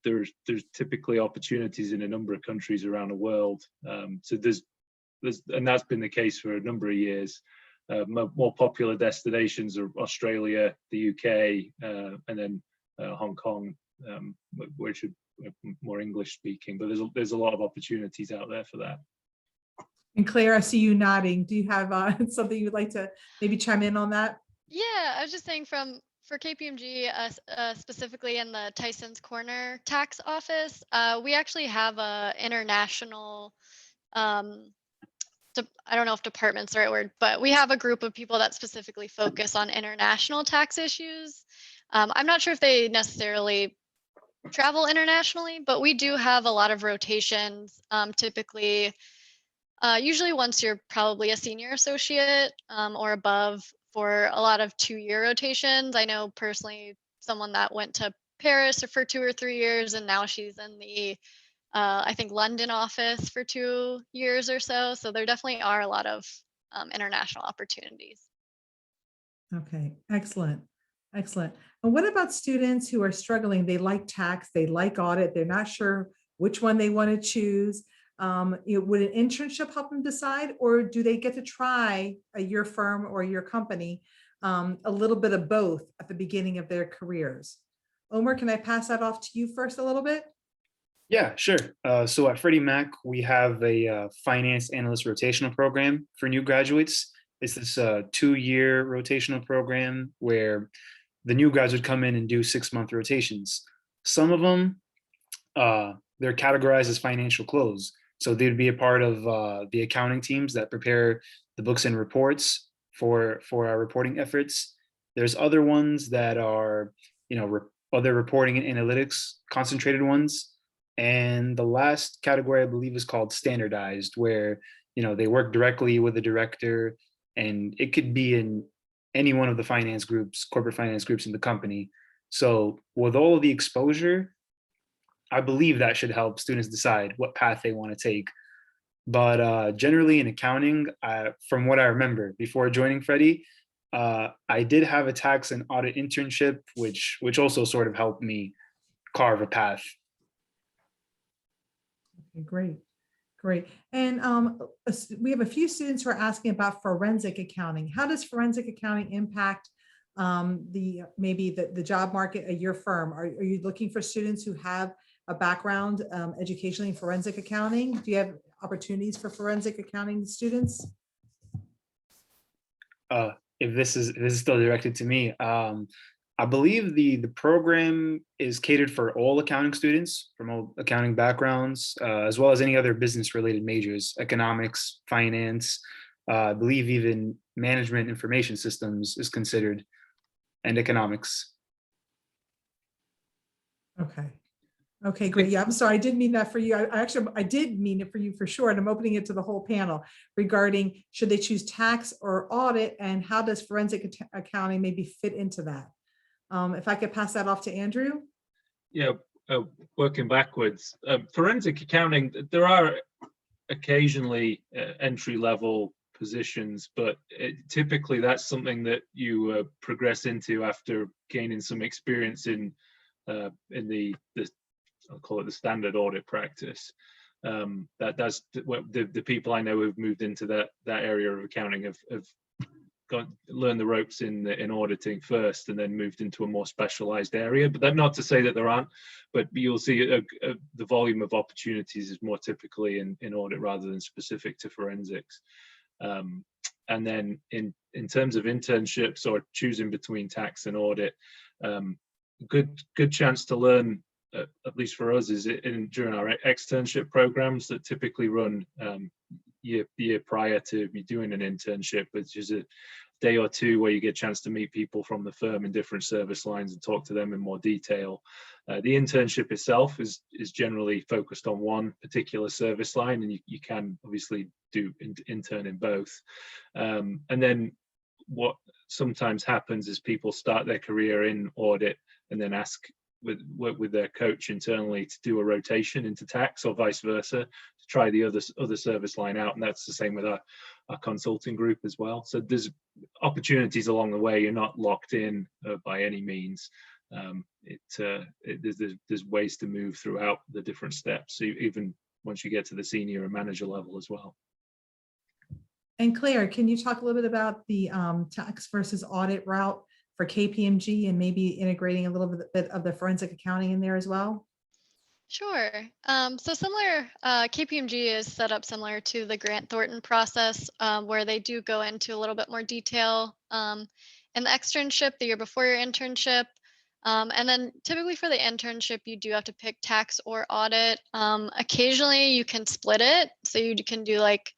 there's typically opportunities in a number of countries around the world. So and that's been the case for a number of years. More popular destinations are Australia, the UK, and then Hong Kong, which are more English speaking, but there's a lot of opportunities out there for that.
And Claire, I see you nodding. Do you have something you'd like to maybe chime in on that?
Yeah, I was just saying for KPMG, specifically in the Tyson's Corner tax office, we actually have a international, I don't know if department's the right word, but we have a group of people that specifically focus on international tax issues. I'm not sure if they necessarily travel internationally, but we do have a lot of rotations, typically, usually once you're probably a senior associate or above, for a lot of 2-year rotations. I know personally someone that went to Paris for 2 or 3 years, and now she's in the I think London office for 2 years or so. So there definitely are a lot of international opportunities.
Okay, excellent. Excellent. And what about students who are struggling? They like tax, they like audit, they're not sure which one they want to choose. Would an internship help them decide, or do they get to try your firm or your company a little bit of both at the beginning of their careers? Omer, can I pass that off to you first a little bit?
Yeah, sure. So at Freddie Mac, we have a finance analyst rotational program for new graduates. It's this 2-year rotational program where the new grads would come in and do 6-month rotations. Some of them, they're categorized as financial close. So they'd be a part of the accounting teams that prepare the books and reports for our reporting efforts. There's other ones that are, other reporting and analytics concentrated ones. And the last category, I believe, is called standardized, where, they work directly with the director, and it could be in any one of the finance groups, corporate finance groups in the company. So with all of the exposure, I believe that should help students decide what path they want to take. But generally in accounting, from what I remember before joining Freddie, I did have a tax and audit internship, which also sort of helped me carve a path.
Okay, great. Great. And we have a few students who are asking about forensic accounting. How does forensic accounting impact maybe the job market at your firm? Are you looking for students who have a background educationally in forensic accounting? Do you have opportunities for forensic accounting students?
If this is still directed to me, I believe the program is catered for all accounting students from all accounting backgrounds, as well as any other business related majors, economics, finance, I believe even management information systems is considered, and economics.
Okay. Okay, great. Yeah, I'm sorry. I didn't mean that for you. I did mean it for you for sure. And I'm opening it to the whole panel regarding should they choose tax or audit, and how does forensic accounting maybe fit into that? If I could pass that off to Andrew.
Yeah, working backwards. Forensic accounting, there are occasionally entry-level positions, but typically that's something that you progress into after gaining some experience in the I'll call it the standard audit practice. That's the people I know who've moved into that area of accounting have learned the ropes in auditing first, and then moved into a more specialized area. But that's not to say that there aren't, but you'll see the volume of opportunities is more typically in audit rather than specific to forensics. And then in terms of internships or choosing between tax and audit, good chance to learn, at least for us, is during our externship programs that typically run year prior to me doing an internship, which is a day or two where you get a chance to meet people from the firm in different service lines and talk to them in more detail. The internship itself is generally focused on one particular service line, and you can obviously do intern in both. And then what sometimes happens is people start their career in audit and then work with their coach internally to do a rotation into tax, or vice versa, to try the other service line out. And that's the same with our consulting group as well. So there's opportunities along the way. You're not locked in by any means. There's ways to move throughout the different steps, even once you get to the senior and manager level as well.
And Claire, can you talk a little bit about the tax versus audit route for KPMG, and maybe integrating a little bit of the forensic accounting in there as well?
Sure. So similar, KPMG is set up similar to the Grant Thornton process, where they do go into a little bit more detail in the externship the year before your internship. And then typically for the internship, you do have to pick tax or audit. Occasionally you can split it. So you can do like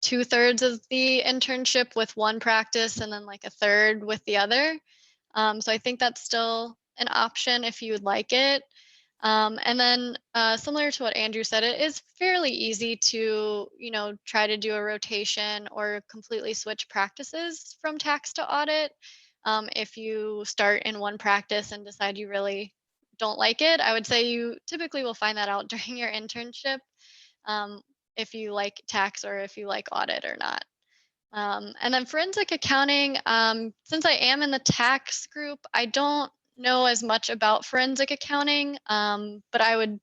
2/3 of the internship with one practice and then like a third with the other. So I think that's still an option if you would like it. And then similar to what Andrew said, it is fairly easy to, try to do a rotation or completely switch practices from tax to audit. If you start in one practice and decide you really don't like it, I would say you typically will find that out during your internship, if you like tax or if you like audit or not. And then forensic accounting, since I am in the tax group, I don't know as much about forensic accounting, but I would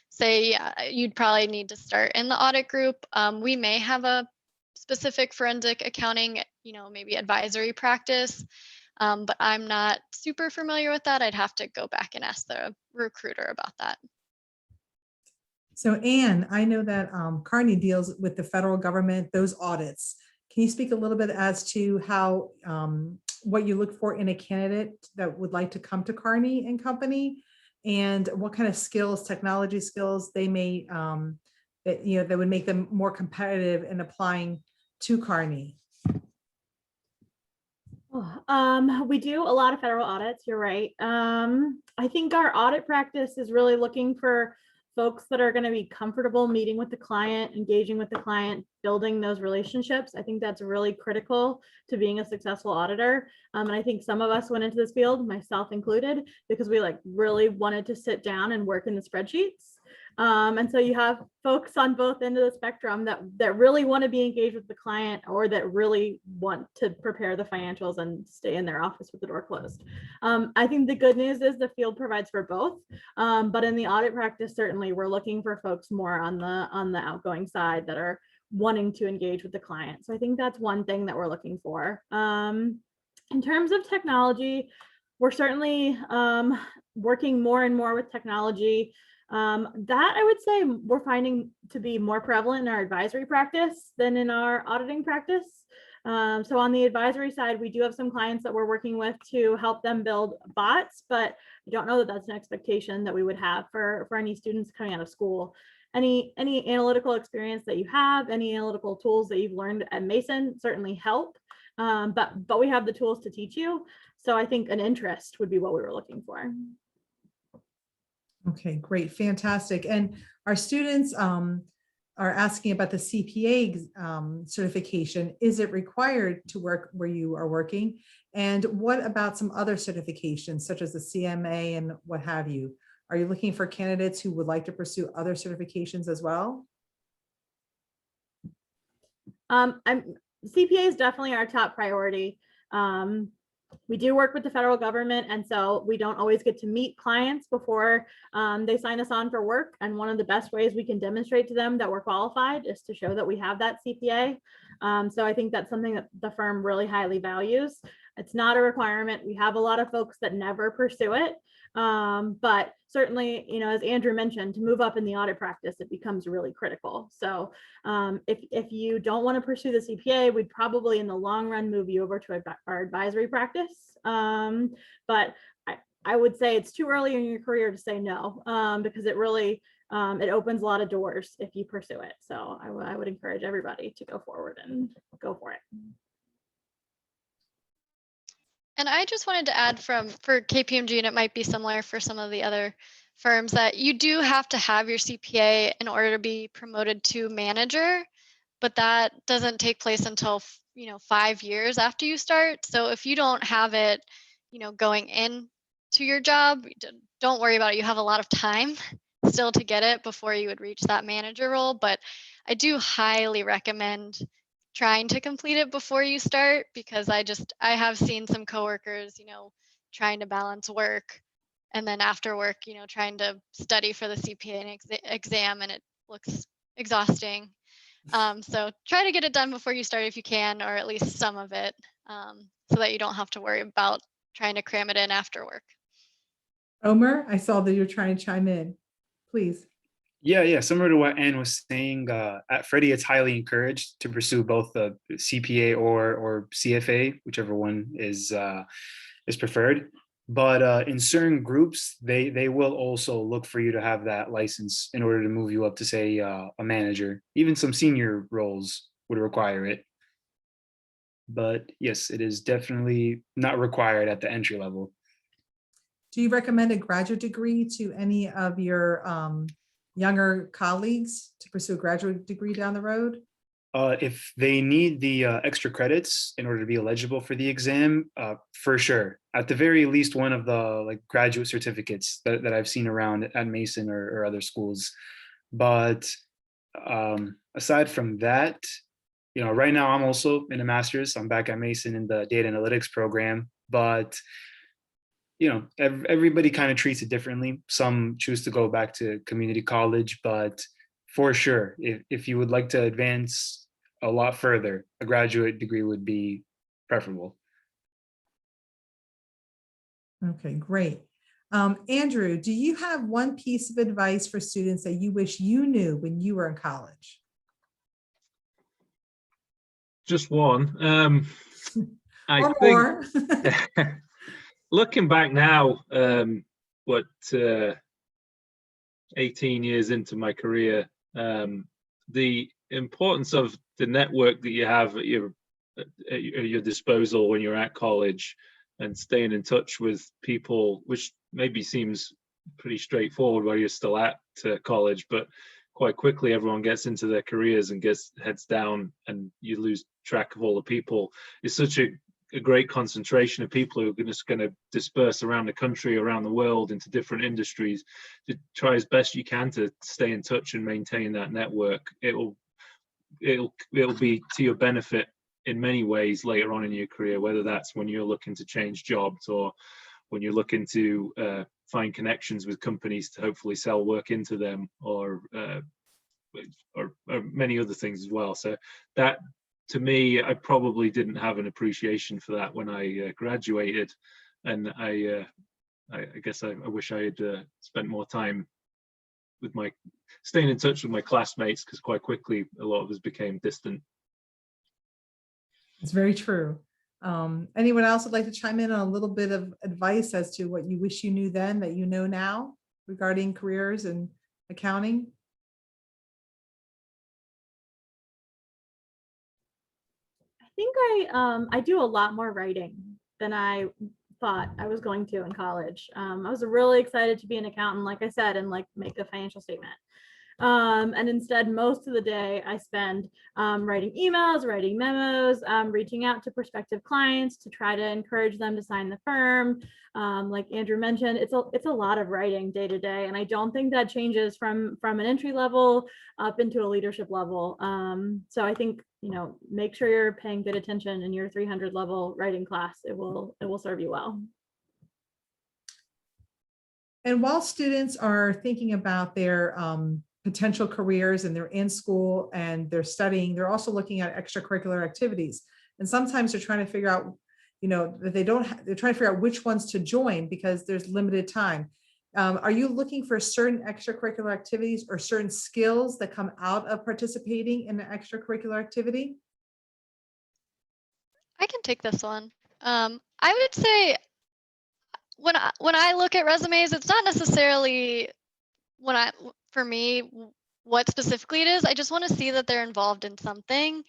say you'd probably need to start in the audit group. We may have a specific forensic accounting, maybe advisory practice, but I'm not super familiar with that. I'd have to go back and ask the recruiter about that.
So Anne, I know that Carney deals with the federal government, those audits. Can you speak a little bit as to how, what you look for in a candidate that would like to come to Carney and Company, and what kind of skills, technology skills they may, that would make them more competitive in applying to Carney?
We do a lot of federal audits, you're right. I think our audit practice is really looking for folks that are going to be comfortable meeting with the client, engaging with the client, building those relationships. I think that's really critical to being a successful auditor. And I think some of us went into this field, myself included, because we really wanted to sit down and work in the spreadsheets. And so you have folks on both ends of the spectrum that really want to be engaged with the client, or that really want to prepare the financials and stay in their office with the door closed. I think the good news is the field provides for both. But in the audit practice, certainly we're looking for folks more on the outgoing side that are wanting to engage with the client. So I think that's one thing that we're looking for. In terms of technology, we're certainly working more and more with technology. That I would say we're finding to be more prevalent in our advisory practice than in our auditing practice. So on the advisory side, we do have some clients that we're working with to help them build bots, but I don't know that that's an expectation that we would have for any students coming out of school. Any analytical experience that you have, any analytical tools that you've learned at Mason certainly help, but we have the tools to teach you. So I think an interest would be what we were looking for.
Okay, great, fantastic. And our students are asking about the CPA certification. Is it required to work where you are working? And what about some other certifications such as the CMA and what have you? Are you looking for candidates who would like to pursue other certifications as well?
CPA is definitely our top priority. We do work with the federal government, and so we don't always get to meet clients before they sign us on for work. And one of the best ways we can demonstrate to them that we're qualified is to show that we have that CPA. So I think that's something that the firm really highly values. It's not a requirement. We have a lot of folks that never pursue it. But certainly, as Andrew mentioned, to move up in the audit practice, it becomes really critical. So if you don't want to pursue the CPA, we'd probably in the long run move you over to our advisory practice. But I would say it's too early in your career to say no, because it really it opens a lot of doors if you pursue it. So I would encourage everybody to go forward and go for it.
And I just wanted to add for KPMG, and it might be similar for some of the other firms, that you do have to have your CPA in order to be promoted to manager, but that doesn't take place until 5 years after you start. So if you don't have it, going in to your job, don't worry about it. You have a lot of time still to get it before you would reach that manager role. But I do highly recommend trying to complete it before you start, because I have seen some coworkers, trying to balance work and then after work, trying to study for the CPA exam, and it looks exhausting. So try to get it done before you start if you can, or at least some of it, so that you don't have to worry about trying to cram it in after work.
Omer, I saw that you're trying to chime in, please.
Yeah. Similar to what Anne was saying, at Freddie, it's highly encouraged to pursue both the CPA or CFA, whichever one is preferred. But in certain groups, they will also look for you to have that license in order to move you up to, say, a manager. Even some senior roles would require it. But yes, it is definitely not required at the entry level.
Do you recommend a graduate degree to any of your younger colleagues to pursue a graduate degree down the road?
If they need the extra credits in order to be eligible for the exam, for sure. At the very least, one of the like graduate certificates that I've seen around at Mason or other schools. But aside from that, right now I'm also in a master's. I'm back at Mason in the data analytics program, but everybody kind of treats it differently. Some choose to go back to community college, but for sure, if you would like to advance a lot further, a graduate degree would be preferable.
Okay, great. Andrew, do you have one piece of advice for students that you wish you knew when you were in college?
Just one. I
Or
think
more.
looking back now, 18 years into my career, the importance of the network that you have at your disposal when you're at college, and staying in touch with people, which maybe seems pretty straightforward while you're still at college, but quite quickly everyone gets into their careers and heads down, and you lose track of all the people. It's such a great concentration of people who are just going to disperse around the country, around the world, into different industries. To try as best you can to stay in touch and maintain that network. It'll be to your benefit in many ways later on in your career, whether that's when you're looking to change jobs or when you're looking to find connections with companies to hopefully sell work into them, or many other things as well. So that, to me, I probably didn't have an appreciation for that when I graduated, and I guess I wish I had spent more time with staying in touch with my classmates, because quite quickly a lot of us became distant.
It's very true. Anyone else would like to chime in on a little bit of advice as to what you wish you knew then that you know now regarding careers and accounting?
I think I do a lot more writing than I thought I was going to in college. I was really excited to be an accountant, like I said, and like make a financial statement. And instead, most of the day I spend writing emails, writing memos, reaching out to prospective clients to try to encourage them to sign the firm. Like Andrew mentioned, it's a lot of writing day to day, and I don't think that changes from an entry level up into a leadership level. So I think, make sure you're paying good attention in your 300 level writing class. It will serve you well.
And while students are thinking about their potential careers, and they're in school and they're studying, they're also looking at extracurricular activities. And sometimes they're trying to figure out, that they're trying to figure out which ones to join because there's limited time. Are you looking for certain extracurricular activities or certain skills that come out of participating in an extracurricular activity?
I can take this one. I would say when I look at resumes, it's not necessarily for me, what specifically it is. I just want to see that they're involved in something.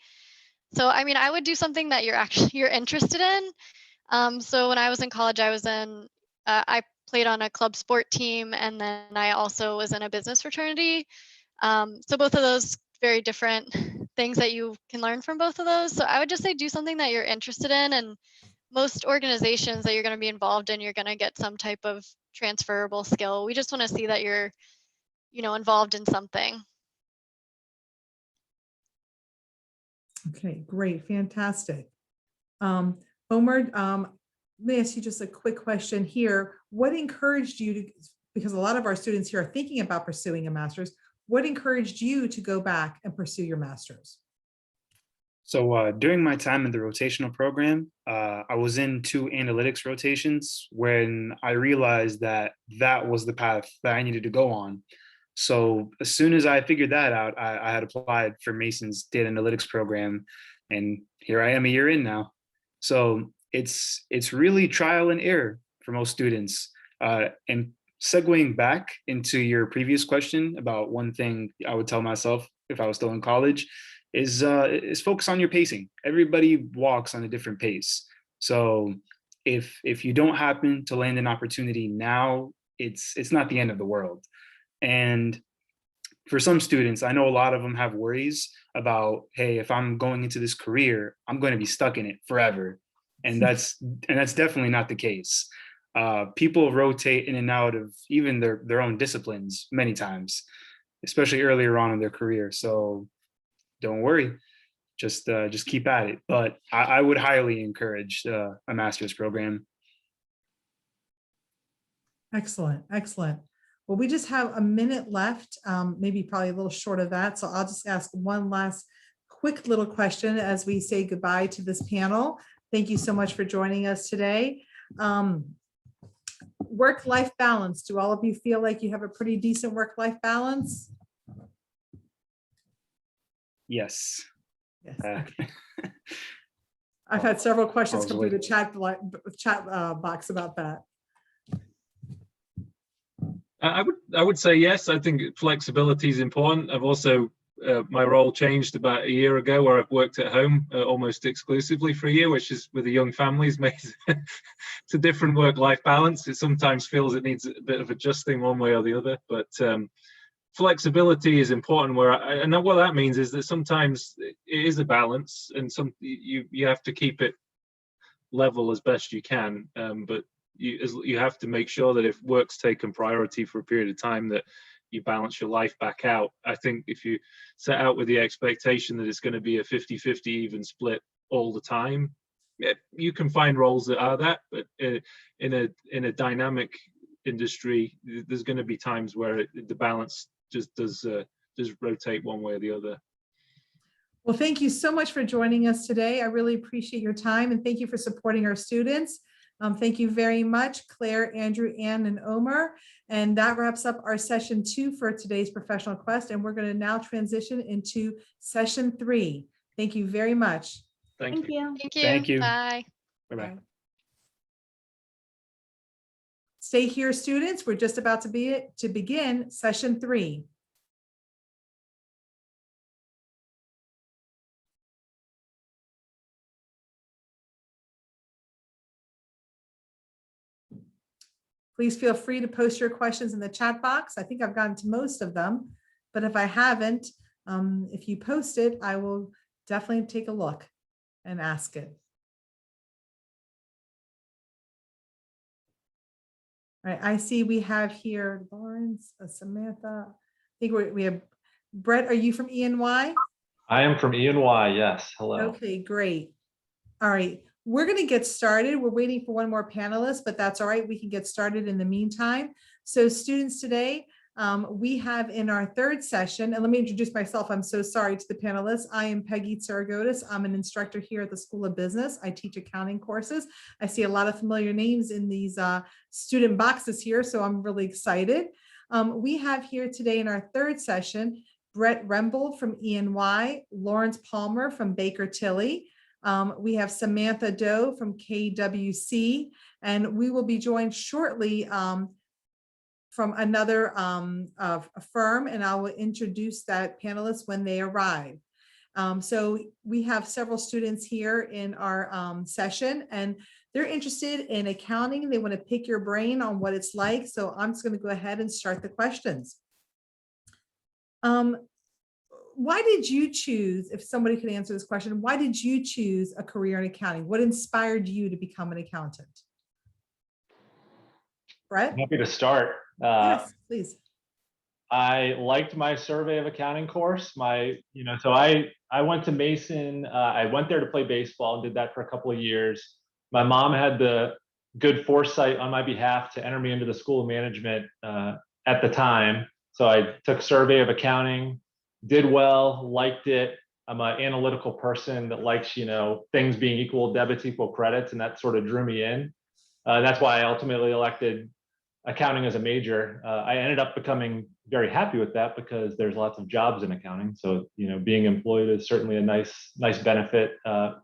So, I mean, I would do something that you're interested in. So when I was in college, I played on a club sport team, and then I also was in a business fraternity. So both of those very different things that you can learn from both of those. So I would just say do something that you're interested in, and most organizations that you're going to be involved in, you're going to get some type of transferable skill. We just want to see that you're involved in something.
Okay, great, fantastic. Omar, let me ask you just a quick question here. What encouraged you to, because a lot of our students here are thinking about pursuing a master's, what encouraged you to go back and pursue your master's?
So during my time in the rotational program, I was in 2 analytics rotations when I realized that was the path that I needed to go on. So as soon as I figured that out, I had applied for Mason's data analytics program, and here I am a year in now. So it's really trial and error for most students. And segueing back into your previous question about one thing I would tell myself if I was still in college is focus on your pacing. Everybody walks on a different pace. So if you don't happen to land an opportunity now, it's not the end of the world. And for some students, I know a lot of them have worries about, hey, if I'm going into this career, I'm going to be stuck in it forever. And that's definitely not the case. People rotate in and out of even their own disciplines many times, especially earlier on in their career. So don't worry, just keep at it. But I would highly encourage a master's program.
Excellent, excellent. Well, we just have a minute left, maybe probably a little short of that. So I'll just ask one last quick little question as we say goodbye to this panel. Thank you so much for joining us today. Work-life balance. Do all of you feel like you have a pretty decent work-life balance?
Yes.
Yes. Okay. I've had several questions come through the chat box about that.
I would say yes. I think flexibility is important. I've also my role changed about a year ago, where I've worked at home almost exclusively for a year, which is with a young family, has made it's a different work-life balance. It sometimes feels it needs a bit of adjusting one way or the other, but flexibility is important. And what that means is that sometimes it is a balance, and you have to keep it level as best you can, but you have to make sure that if work's taken priority for a period of time, that you balance your life back out. I think if you set out with the expectation that it's going to be a 50-50 even split all the time, you can find roles that are that, but in a dynamic industry, there's going to be times where the balance just does rotate one way or the other.
Well, thank you so much for joining us today. I really appreciate your time, and thank you for supporting our students. Thank you very much, Claire, Andrew, Ann, and Omer. And that wraps up our session 2 for today's Professional Quest. And we're going to now transition into session 3. Thank you very much.
Thank you.
Thank you.
Thank you.
Bye.
Bye-bye.
Stay here, students. We're just about to begin session 3. Please feel free to post your questions in the chat box. I think I've gotten to most of them, but if I haven't, if you post it, I will definitely take a look and ask it. All right, I see we have here Lawrence, Samantha. I think we have Brett. Are you from E&Y?
I am from E&Y, yes. Hello.
Okay, great. All right, we're going to get started. We're waiting for one more panelist, but that's all right. We can get started in the meantime. So students, today we have in our 3rd session, and let me introduce myself. I'm so sorry to the panelists. I am Peggy Tsaragotis. I'm an instructor here at the School of Business. I teach accounting courses. I see a lot of familiar names in these student boxes here, so I'm really excited. We have here today in our 3rd session, Brett Rembold from E&Y, Lawrence Palmer from Baker Tilly. We have Samantha Doe from KWC, and we will be joined shortly from another firm, and I will introduce that panelist when they arrive. So we have several students here in our session, and they're interested in accounting. They want to pick your brain on what it's like. So I'm just going to go ahead and start the questions. Why did you choose, if somebody could answer this question, why did you choose a career in accounting? What inspired you to become an accountant? Brett?
Happy to start.
Yes, please.
I liked my survey of accounting course. So I went to Mason. I went there to play baseball and did that for a couple of years. My mom had the good foresight on my behalf to enter me into the School of Management at the time. So I took survey of accounting, did well, liked it. I'm an analytical person that likes, things being equal debits, equal credits, and that sort of drew me in. That's why I ultimately elected accounting as a major. I ended up becoming very happy with that because there's lots of jobs in accounting. So, being employed is certainly a nice benefit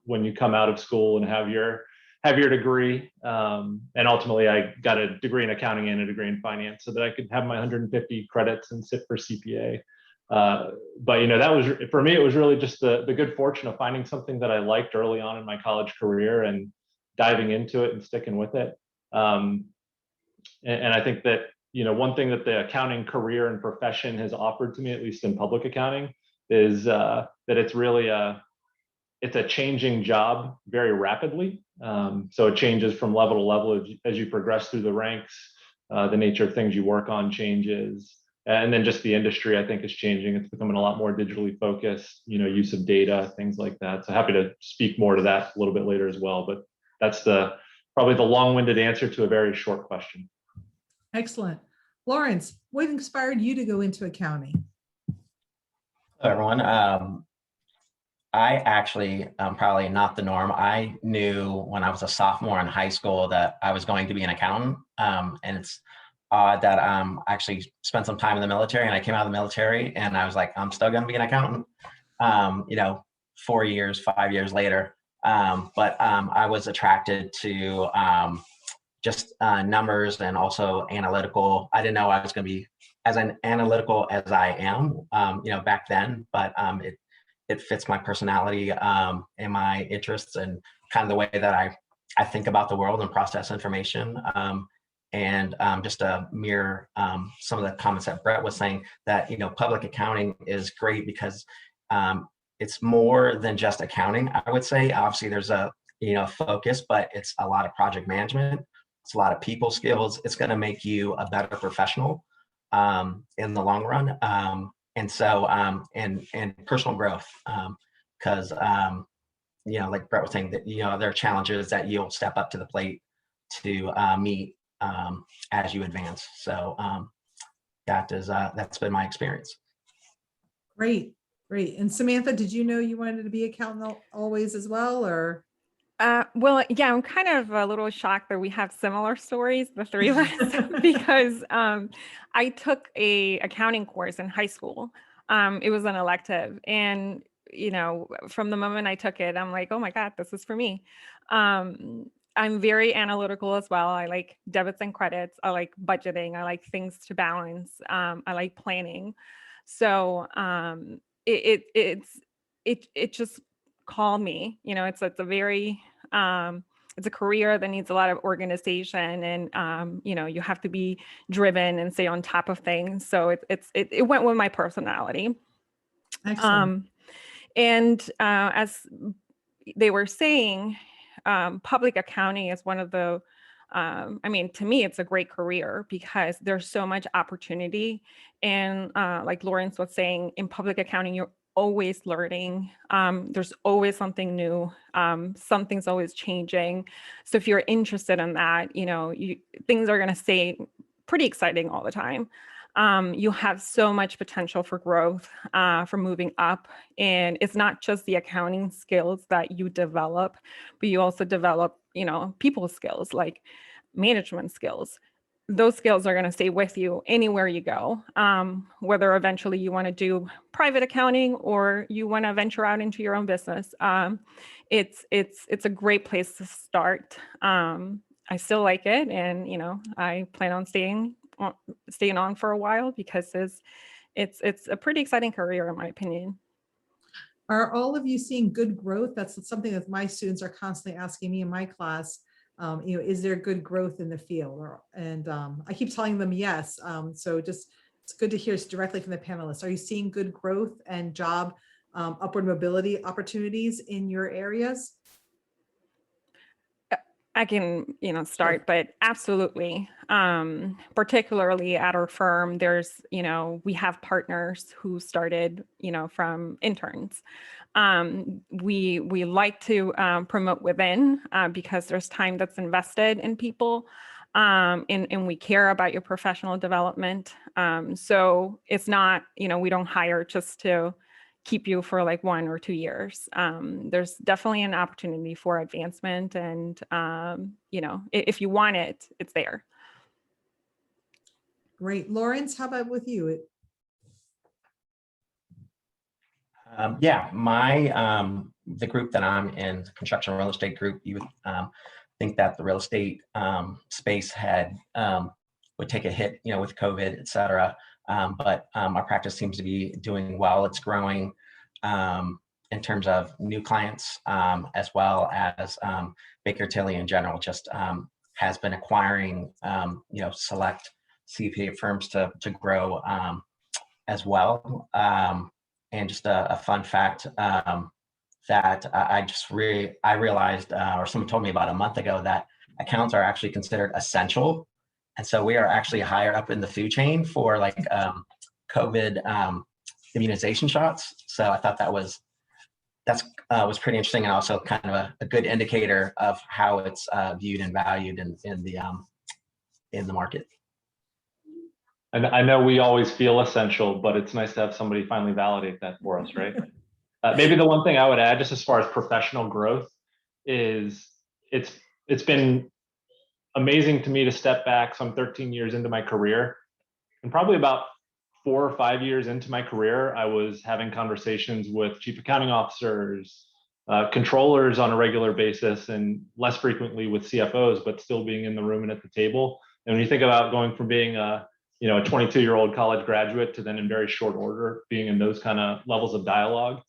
when you come out of school and have your degree. And ultimately I got a degree in accounting and a degree in finance so that I could have my 150 credits and sit for CPA. But that was, for me, it was really just the good fortune of finding something that I liked early on in my college career and diving into it and sticking with it. And I think that, one thing that the accounting career and profession has offered to me, at least in public accounting, is that it's really it's a changing job very rapidly. So it changes from level to level as you progress through the ranks. The nature of things you work on changes. And then just the industry, I think, is changing. It's becoming a lot more digitally focused, use of data, things like that. So happy to speak more to that a little bit later as well. But that's probably the long-winded answer to a very short question.
Excellent. Lawrence, what inspired you to go into accounting?
Hello, everyone. I actually am probably not the norm. I knew when I was a sophomore in high school that I was going to be an accountant. And it's odd that I actually spent some time in the military, and I came out of the military and I was like, I'm still going to be an accountant, 4 years, 5 years later. But I was attracted to just numbers and also analytical. I didn't know I was going to be as analytical as I am, back then, but it fits my personality and my interests and kind of the way that I think about the world and process information. And just to mirror some of the comments that Brett was saying, that, public accounting is great because it's more than just accounting, I would say. Obviously, there's a focus, but it's a lot of project management. It's a lot of people skills. It's going to make you a better professional in the long run. And so, and personal growth, because, like Brett was saying, that, there are challenges that you'll step up to the plate to meet as you advance. So that's been my experience.
Great. And Samantha, did you know you wanted to be accountant always as well, or?
Well, yeah, I'm kind of a little shocked that we have similar stories, the three of us, because I took a accounting course in high school. It was an elective, and from the moment I took it, I'm like, oh my God, this is for me. I'm very analytical as well. I like debits and credits. I like budgeting. I like things to balance. I like planning. So it just called me. It's a very it's a career that needs a lot of organization, and you have to be driven and stay on top of things. So it went with my personality.
Excellent.
And as they were saying, public accounting is one of the to me, it's a great career because there's so much opportunity. And like Lawrence was saying, in public accounting, you're always learning. There's always something new. Something's always changing. So if you're interested in that, things are going to stay pretty exciting all the time. You have so much potential for growth, for moving up. And it's not just the accounting skills that you develop, but you also develop, people skills like management skills. Those skills are going to stay with you anywhere you go, whether eventually you want to do private accounting or you want to venture out into your own business. It's a great place to start. I still like it, and I plan on staying on for a while because it's a pretty exciting career, in my opinion.
Are all of you seeing good growth? That's something that my students are constantly asking me in my class. Is there good growth in the field? And I keep telling them yes. So it's good to hear directly from the panelists. Are you seeing good growth and job upward mobility opportunities in your areas?
I can, start, but absolutely. Particularly at our firm, there's, we have partners who started, from interns. We like to promote within because there's time that's invested in people, and we care about your professional development. So it's not, we don't hire just to keep you for like 1 or 2 years. There's definitely an opportunity for advancement, and if you want it, it's there.
Great. Lawrence, how about with you?
Yeah, the group that I'm in, the construction real estate group, you would think that the real estate space would take a hit, with COVID, et cetera. But our practice seems to be doing well. It's growing in terms of new clients, as well as Baker Tilly in general just has been acquiring, select CPA firms to grow as well. And just a fun fact that I realized, or someone told me about a month ago, that accountants are actually considered essential. And so we are actually higher up in the food chain for like COVID immunization shots. So I thought that was pretty interesting, and also kind of a good indicator of how it's viewed and valued in the market.
And I know we always feel essential, but it's nice to have somebody finally validate that for us, right? Maybe the one thing I would add, just as far as professional growth, is it's been amazing to me to step back. So I'm 13 years into my career, and probably about 4 or 5 years into my career, I was having conversations with chief accounting officers, controllers on a regular basis, and less frequently with CFOs, but still being in the room and at the table. And when you think about going from being a 22-year-old college graduate to then in very short order being in those kind of levels of dialogue,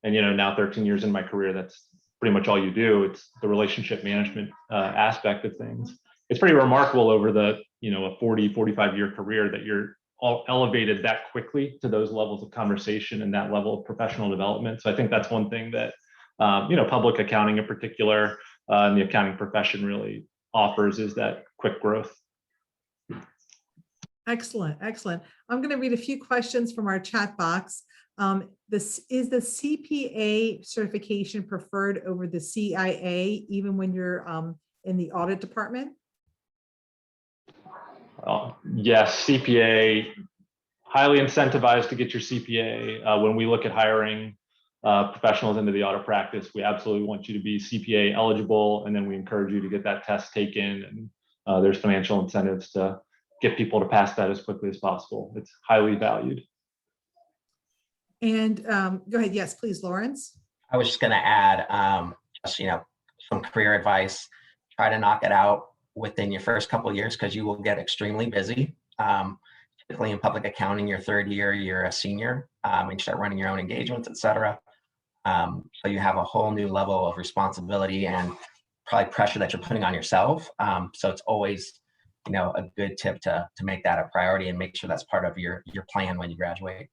and now 13 years in my career, that's pretty much all you do. It's the relationship management aspect of things. It's pretty remarkable over the a 45-year career that you're all elevated that quickly to those levels of conversation and that level of professional development. So I think that's one thing that public accounting in particular and the accounting profession really offers, is that quick growth.
Excellent, excellent. I'm going to read a few questions from our chat box. Is the CPA certification preferred over the CIA, even when you're in the audit department?
Yes, CPA, highly incentivized to get your CPA. When we look at hiring professionals into the audit practice, we absolutely want you to be CPA eligible, and then we encourage you to get that test taken. And there's financial incentives to get people to pass that as quickly as possible. It's highly valued.
And go ahead. Yes, please, Lawrence.
I was just going to add, some career advice. Try to knock it out within your first couple of years, because you will get extremely busy. Typically in public accounting, your third year, you're a senior, and you start running your own engagements, et cetera. So you have a whole new level of responsibility and probably pressure that you're putting on yourself. So it's always, a good tip to make that a priority and make sure that's part of your plan when you graduate.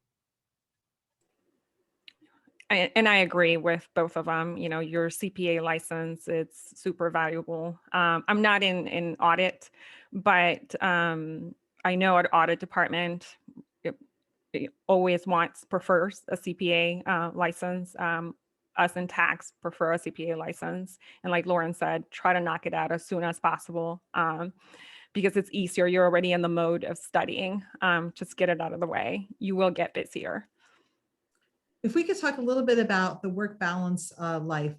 And I agree with both of them. Your CPA license, it's super valuable. I'm not in audit, but I know our audit department it always prefers a CPA license. Us in tax prefer a CPA license. And like Lauren said, try to knock it out as soon as possible, because it's easier. You're already in the mode of studying. Just get it out of the way. You will get busier.
If we could talk a little bit about the work balance life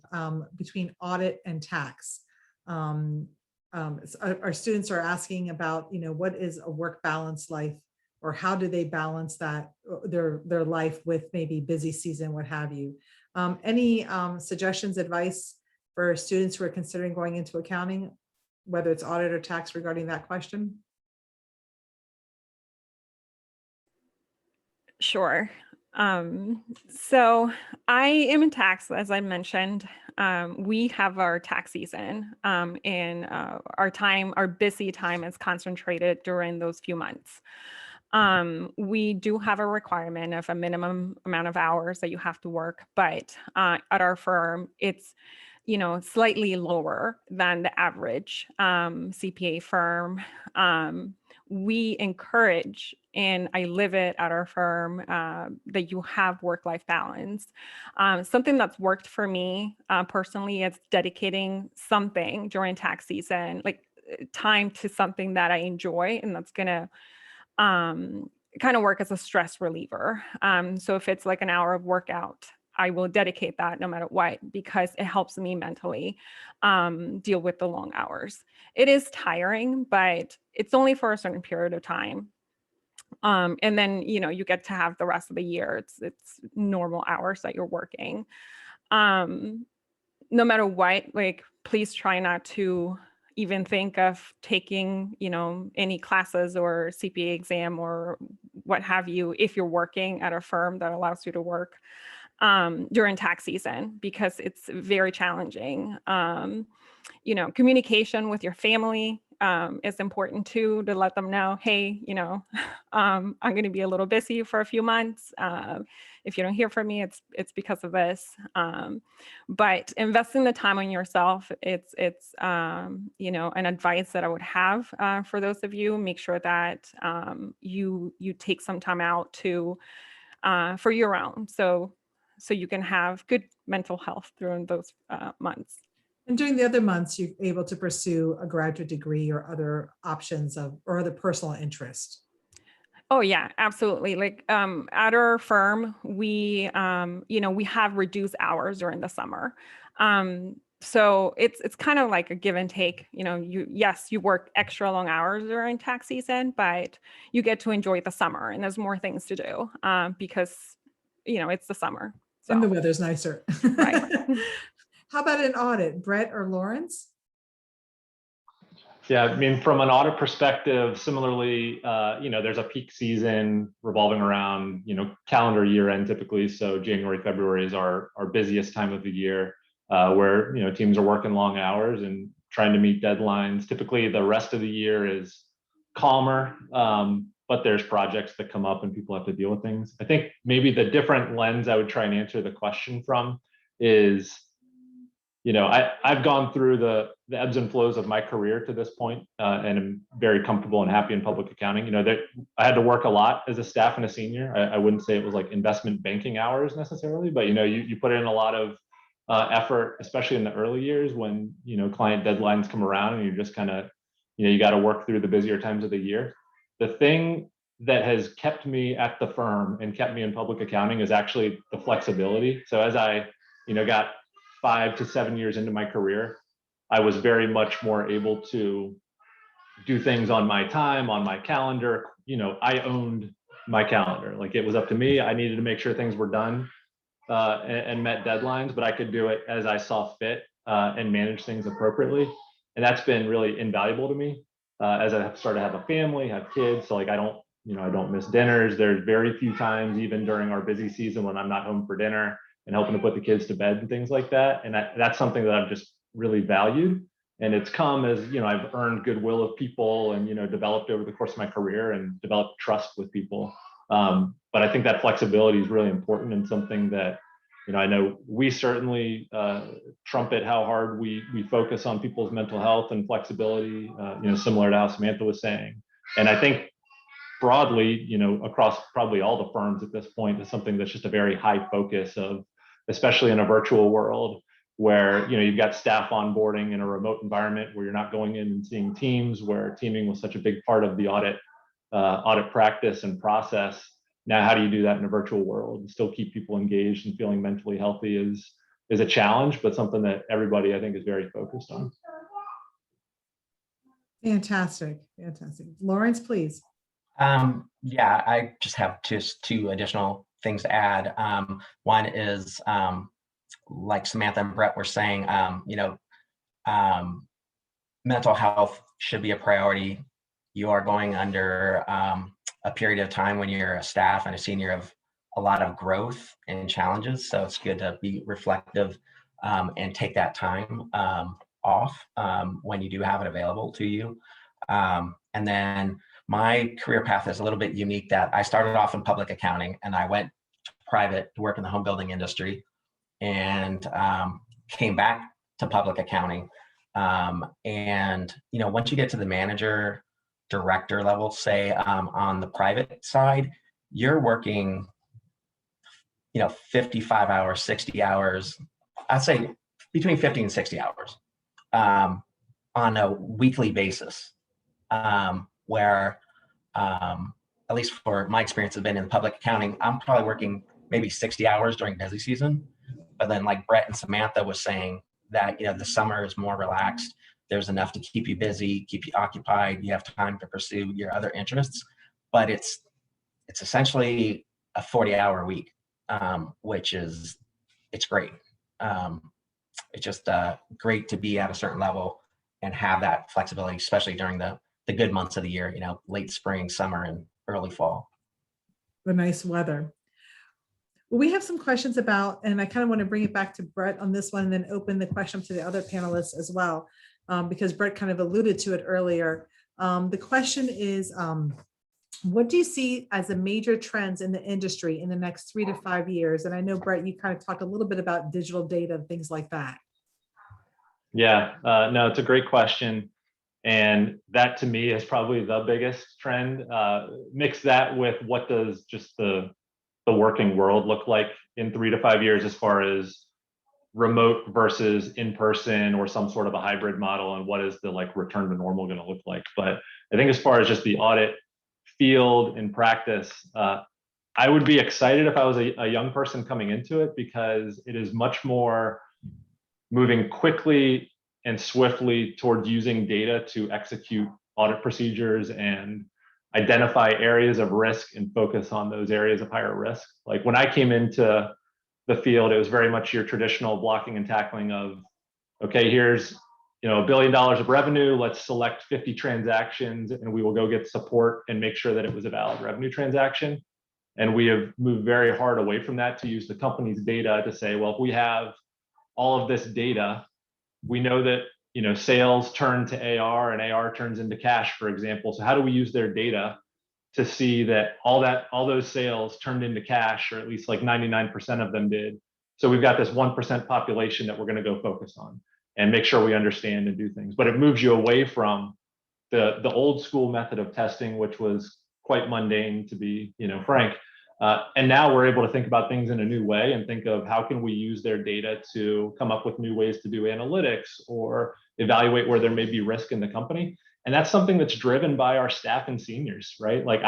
between audit and tax. Our students are asking about, what is a work balance life, or how do they balance that, their life with maybe busy season, what have you. Any suggestions, advice for students who are considering going into accounting, whether it's audit or tax, regarding that question?
Sure. So I am in tax, as I mentioned. We have our tax season, and our busy time is concentrated during those few months. We do have a requirement of a minimum amount of hours that you have to work, but at our firm, it's slightly lower than the average CPA firm. We encourage, and I live it at our firm, that you have work-life balance. Something that's worked for me personally is dedicating something during tax season, like time to something that I enjoy, and that's gonna kind of work as a stress reliever. So if it's like an hour of workout, I will dedicate that no matter what, because it helps me mentally deal with the long hours. It is tiring, but it's only for a certain period of time. And then, you get to have the rest of the year. It's normal hours that you're working. No matter what, please try not to even think of taking, any classes or CPA exam or what have you, if you're working at a firm that allows you to work during tax season, because it's very challenging. Communication with your family it's important too to let them know, hey, you know, I'm going to be a little busy for a few months. If you don't hear from me, it's because of this. But investing the time on yourself, it's you know, an advice that I would have for those of you. Make sure that you take some time out to for your own, so you can have good mental health during those months.
And during the other months, you're able to pursue a graduate degree or other options or other personal interest.
Oh yeah, absolutely. Like at our firm, we you know, we have reduced hours during the summer. So it's kind of like a give and take. You know, you work extra long hours during tax season, but you get to enjoy the summer, and there's more things to do because you know it's the summer. So.
And the weather's nicer.
Right.
How about an audit, Brett or Lawrence?
Yeah, I mean, from an audit perspective, similarly, you know, there's a peak season revolving around, you know, calendar year end typically. So January, February is our busiest time of the year, where, you know, teams are working long hours and trying to meet deadlines. Typically, the rest of the year is calmer, but there's projects that come up and people have to deal with things. I think maybe the different lens I would try and answer the question from is, you know, I've gone through the ebbs and flows of my career to this point, and I'm very comfortable and happy in public accounting. You know, that I had to work a lot as a staff and a senior. I wouldn't say it was like investment banking hours necessarily, but you know, you put in a lot of effort, especially in the early years when, you know, client deadlines come around and you're just kind of, you know, you got to work through the busier times of the year. The thing that has kept me at the firm and kept me in public accounting is actually the flexibility. So as I, you know, got 5 to 7 years into my career, I was very much more able to do things on my time, on my calendar. You know, I owned my calendar. Like it was up to me. I needed to make sure things were done and met deadlines, but I could do it as I saw fit and manage things appropriately. And that's been really invaluable to me as I have started to have a family, have kids. So like I don't miss dinners. There's very few times, even during our busy season, when I'm not home for dinner and helping to put the kids to bed and things like that. And that's something that I've just really valued. And it's come as, you know, I've earned goodwill of people and, you know, developed over the course of my career and developed trust with people. But I think that flexibility is really important and something that, you know, I know we certainly trumpet how hard we focus on people's mental health and flexibility, you know, similar to how Samantha was saying. And I think broadly, you know, across probably all the firms at this point is something that's just a very high focus of, especially in a virtual world where, you know, you've got staff onboarding in a remote environment where you're not going in and seeing teams, where teaming was such a big part of the audit practice and process. Now, how do you do that in a virtual world and still keep people engaged and feeling mentally healthy is a challenge, but something that everybody I think is very focused on.
Fantastic. Lawrence, please.
Yeah, I just have two additional things to add. One is, like Samantha and Brett were saying, you know, mental health should be a priority. You are going under a period of time when you're a staff and a senior of a lot of growth and challenges. So it's good to be reflective and take that time off when you do have it available to you. And then my career path is a little bit unique that I started off in public accounting and I went private to work in the home building industry and came back to public accounting. And, you know, once you get to the manager, director level, say on the private side, you're working, you know, 55 hours, 60 hours, I'd say between 50 and 60 hours on a weekly basis. Where at least for my experience has been in public accounting, I'm probably working maybe 60 hours during busy season. But then like Brett and Samantha was saying that, you know, the summer is more relaxed. There's enough to keep you busy, keep you occupied. You have time to pursue your other interests, but it's essentially a 40-hour week, which is, it's great. It's just great to be at a certain level and have that flexibility, especially during the good months of the year, you know, late spring, summer, and early fall.
The nice weather. Well, we have some questions about, and I kind of want to bring it back to Brett on this one and then open the question to the other panelists as well. because Brett kind of alluded to it earlier. The question is, what do you see as the major trends in the industry in the next 3 to 5 years? And I know, Brett, you kind of talked a little bit about digital data and things like that.
Yeah, no, it's a great question. And that to me is probably the biggest trend. Mix that with what does just the working world look like in 3 to 5 years as far as remote versus in person or some sort of a hybrid model, and what is the like return to normal going to look like. But I think as far as just the audit field and practice, I would be excited if I was a young person coming into it, because it is much more moving quickly and swiftly towards using data to execute audit procedures and identify areas of risk and focus on those areas of higher risk. Like when I came into the field, it was very much your traditional blocking and tackling of, okay, here's $1 billion of revenue, let's select 50 transactions and we will go get support and make sure that it was a valid revenue transaction. And we have moved very hard away from that to use the company's data to say, well, if we have all of this data, we know that sales turn to AR and AR turns into cash, for example. So how do we use their data to see that all those sales turned into cash, or at least like 99% of them did? So we've got this 1% population that we're going to go focus on and make sure we understand and do things. But it moves you away from the old school method of testing, which was quite mundane, to be frank. And now we're able to think about things in a new way and think of how can we use their data to come up with new ways to do analytics or evaluate where there may be risk in the company. And that's something that's driven by our staff and seniors, right? Like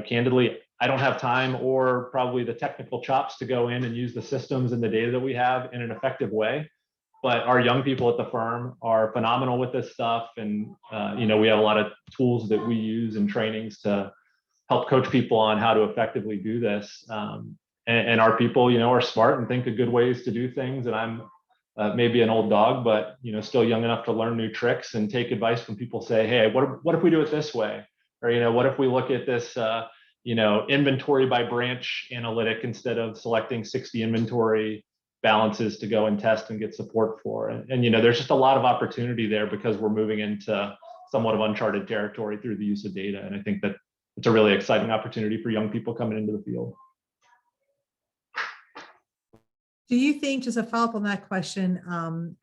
candidly, I don't have time or probably the technical chops to go in and use the systems and the data that we have in an effective way. But our young people at the firm are phenomenal with this stuff. And, we have a lot of tools that we use and trainings to help coach people on how to effectively do this. And our people, are smart and think of good ways to do things. And I'm maybe an old dog, but, still young enough to learn new tricks and take advice from people. Say, hey, what if we do it this way? Or, what if we look at this, inventory by branch analytic instead of selecting 60 inventory balances to go and test and get support for. And there's just a lot of opportunity there because we're moving into somewhat of uncharted territory through the use of data. And I think that it's a really exciting opportunity for young people coming into the field.
Do you think, just a follow-up on that question,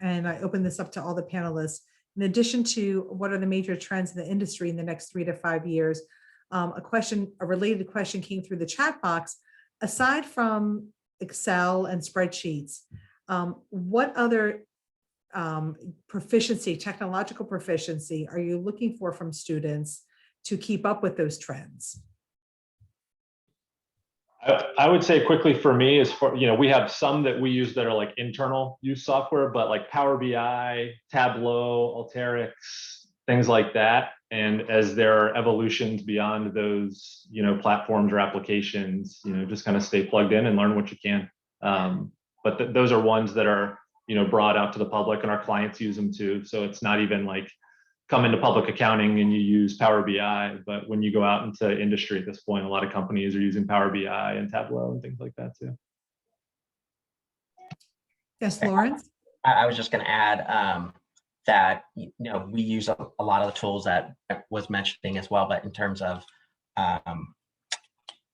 and I open this up to all the panelists, in addition to what are the major trends in the industry in the next 3 to 5 years, a related question came through the chat box. Aside from Excel and spreadsheets, what other technological proficiency are you looking for from students to keep up with those trends?
I would say quickly for me is we have some that we use that are like internal use software, but like Power BI, Tableau, Alteryx, things like that. And as there are evolutions beyond those, platforms or applications, just kind of stay plugged in and learn what you can. But those are ones that are, brought out to the public and our clients use them too. So it's not even like come into public accounting and you use Power BI, but when you go out into industry at this point, a lot of companies are using Power BI and Tableau and things like that too.
Yes, Lawrence?
I was just going to add that, we use a lot of the tools that I was mentioning as well, but in terms of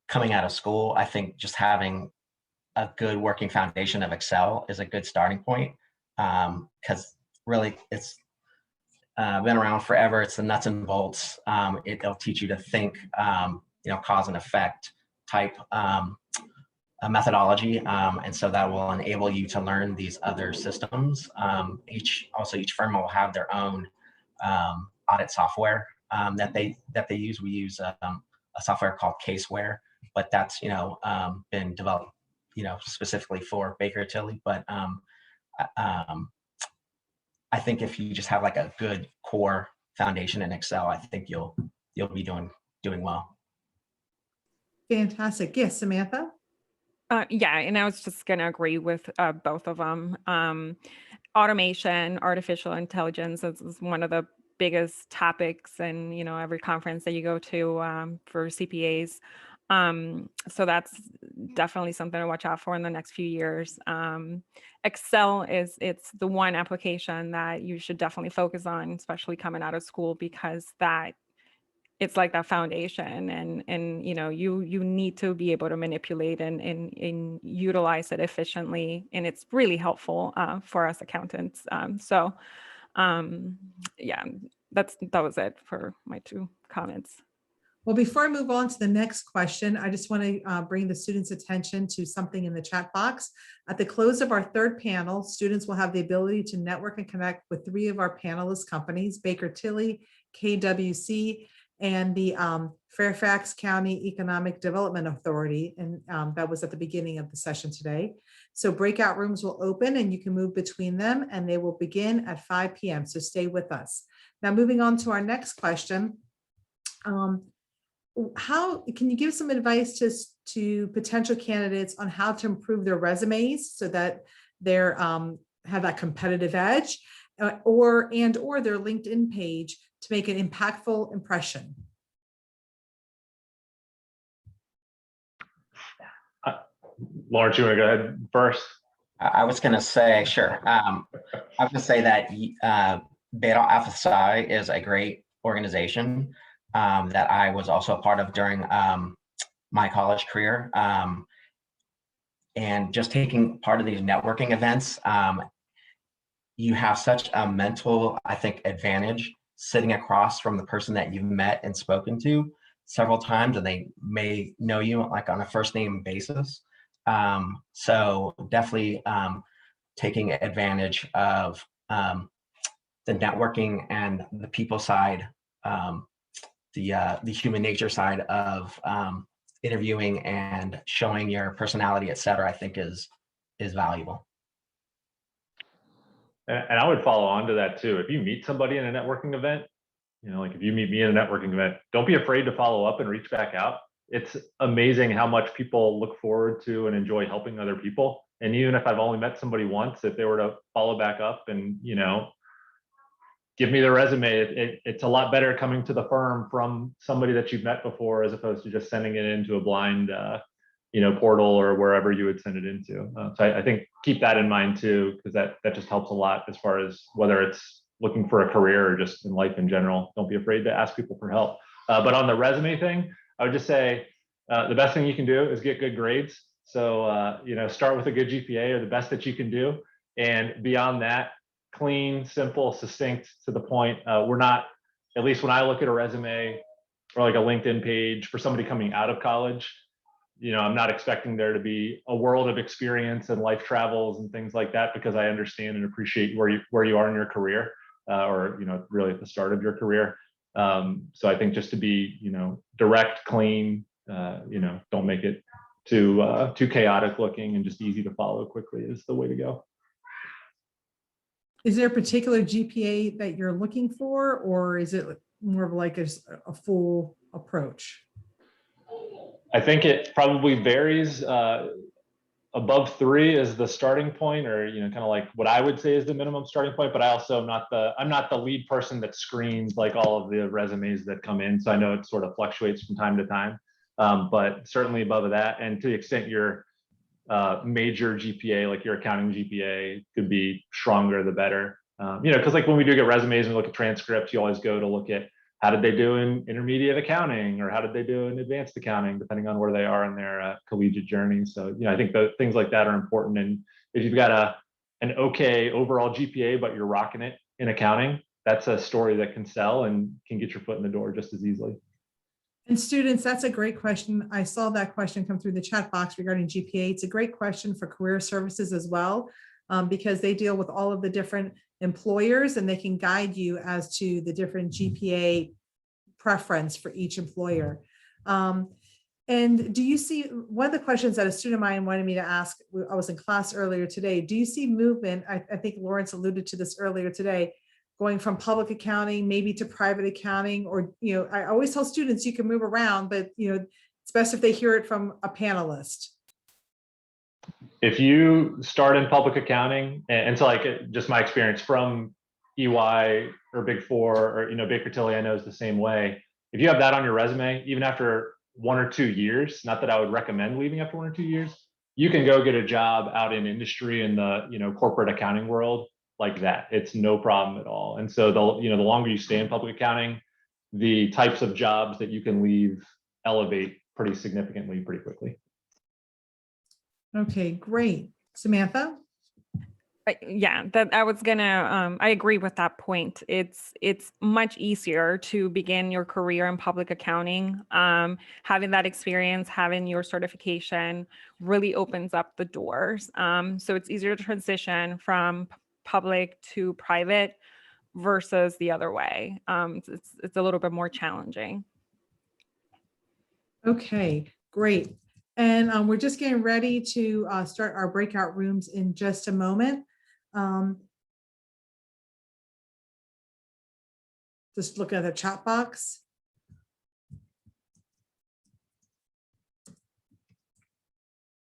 coming out of school, I think just having a good working foundation of Excel is a good starting point, because really it's been around forever. It's the nuts and bolts. It'll teach you to think, cause and effect type methodology. And so that will enable you to learn these other systems. Each firm will have their own audit software that they use. We use a software called Caseware, but that's, been developed, specifically for Baker Tilly. But I think if you just have like a good core foundation in Excel, I think you'll be doing well.
Fantastic. Yes, Samantha?
Yeah, and I was just going to agree with both of them. Automation, artificial intelligence is one of the biggest topics in every conference that you go to for CPAs. So that's definitely something to watch out for in the next few years. Excel it's the one application that you should definitely focus on, especially coming out of school, because that it's like that foundation, and you know, you need to be able to manipulate and utilize it efficiently, and it's really helpful for us accountants. Yeah, that was it for my 2 comments.
Well, before I move on to the next question, I just want to bring the students' attention to something in the chat box. At the close of our 3rd panel, students will have the ability to network and connect with 3 of our panelist companies, Baker Tilly, KWC, and the Fairfax County Economic Development Authority. And that was at the beginning of the session today. So breakout rooms will open and you can move between them, and they will begin at 5 p.m. So stay with us. Now, moving on to our next question. How can you give some advice to potential candidates on how to improve their resumes so that they're have that competitive edge, or their LinkedIn page to make an impactful impression?
Lawrence, you want to go ahead first?
I was going to say, sure. I was going to say that Beta Alpha Psi is a great organization that I was also a part of during my college career. And just taking part of these networking events, you have such a mental, I think, advantage sitting across from the person that you've met and spoken to several times, and they may know you like on a first name basis. So definitely taking advantage of the networking and the people side, the human nature side of interviewing and showing your personality, et cetera, I think is valuable.
And I would follow on to that too. If you meet somebody in a networking event, you know, like if you meet me in a networking event, don't be afraid to follow up and reach back out. It's amazing how much people look forward to and enjoy helping other people. And even if I've only met somebody once, if they were to follow back up and, you know, give me the resume, it's a lot better coming to the firm from somebody that you've met before, as opposed to just sending it into a blind, you know, portal or wherever you would send it into. So I think keep that in mind too, because that just helps a lot as far as whether it's looking for a career or just in life in general. Don't be afraid to ask people for help. But on the resume thing, I would just say the best thing you can do is get good grades. So, you know, start with a good GPA or the best that you can do. And beyond that, clean, simple, succinct, to the point. We're not, at least when I look at a resume or like a LinkedIn page for somebody coming out of college, you know, I'm not expecting there to be a world of experience and life travels and things like that, because I understand and appreciate where you are in your career, or, you know, really at the start of your career. So I think just to be, you know, direct, clean, you know, don't make it too chaotic looking, and just easy to follow quickly is the way to go.
Is there a particular GPA that you're looking for, or is it more of like a full approach?
I think it probably varies. Above 3 is the starting point, or, you know, kind of like what I would say is the minimum starting point. But I also I'm not the lead person that screens like all of the resumes that come in. So I know it sort of fluctuates from time to time, but certainly above that. And to the extent your major GPA, like your accounting GPA, could be stronger, the better. You know, because like when we do get resumes and we look at transcripts, you always go to look at how did they do in intermediate accounting, or how did they do in advanced accounting, depending on where they are in their collegiate journey. So, you know, I think that things like that are important. And if you've got an okay overall GPA, but you're rocking it in accounting, that's a story that can sell and can get your foot in the door just as easily.
And students, that's a great question. I saw that question come through the chat box regarding GPA. It's a great question for career services as well, because they deal with all of the different employers, and they can guide you as to the different GPA preference for each employer. And do you see, one of the questions that a student of mine wanted me to ask, I was in class earlier today, do you see movement? I think Lawrence alluded to this earlier today, going from public accounting maybe to private accounting, or, you know, I always tell students you can move around, but, you know, it's best if they hear it from a panelist.
If you start in public accounting, and so like just my experience from EY or Big Four, or, you know, Baker Tilly, I know is the same way. If you have that on your resume, even after 1 or 2 years, not that I would recommend leaving after 1 or 2 years, you can go get a job out in industry in the, you know, corporate accounting world like that. It's no problem at all. And so the, you know, the longer you stay in public accounting, the types of jobs that you can leave elevate pretty significantly, pretty quickly.
Okay, great. Samantha?
Yeah, that I was gonna, I agree with that point. It's much easier to begin your career in public accounting. Having that experience, having your certification really opens up the doors. So it's easier to transition from public to private versus the other way. It's a little bit more challenging.
Okay, great. And we're just getting ready to start our breakout rooms in just a moment. Just look at the chat box.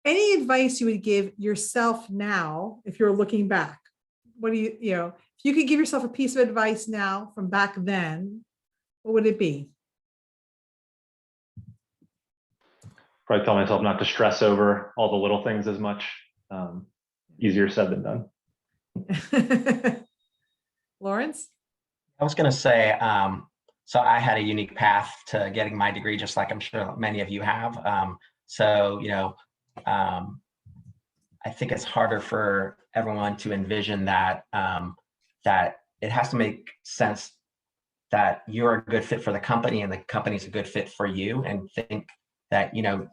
Any advice you would give yourself now, if you're looking back? What do you know, if you could give yourself a piece of advice now from back then, what would it be?
Probably tell myself not to stress over all the little things as much. Easier said than done.
Lawrence?
I was going to say, so I had a unique path to getting my degree, just like I'm sure many of you have. So, you know, I think it's harder for everyone to envision that, that it has to make sense that you're a good fit for the company and the company's a good fit for you, and think that, you know,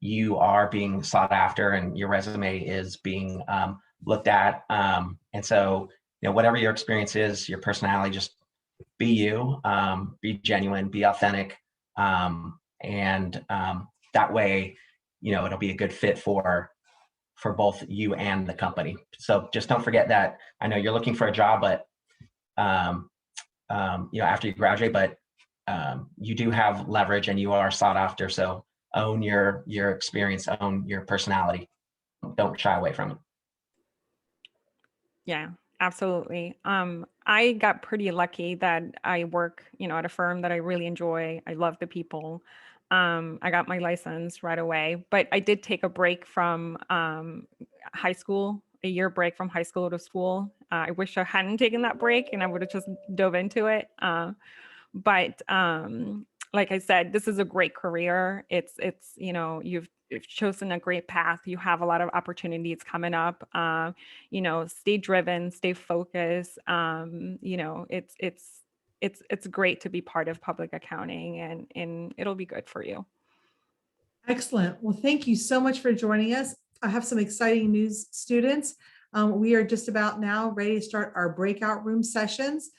you are being sought after and your resume is being looked at. And so, you know, whatever your experience is, your personality, just be you, be genuine, be authentic. And that way, you know, it'll be a good fit for both you and the company. So just don't forget that. I know you're looking for a job, but you know, after you graduate, but you do have leverage and you are sought after. So own your experience, own your personality. Don't shy away from it.
Yeah, absolutely. I got pretty lucky that I work, you know, at a firm that I really enjoy. I love the people. I got my license right away, but I did take a break from high school, a year break from high school to school. I wish I hadn't taken that break and I would have just dove into it. But like I said, this is a great career. It's you know, you've chosen a great path. You have a lot of opportunities coming up. You know, stay driven, stay focused. You know, it's great to be part of public accounting, and it'll be good for you.
Excellent. Well, thank you so much for joining us. I have some exciting news, students. We are just about now ready to start our breakout room sessions.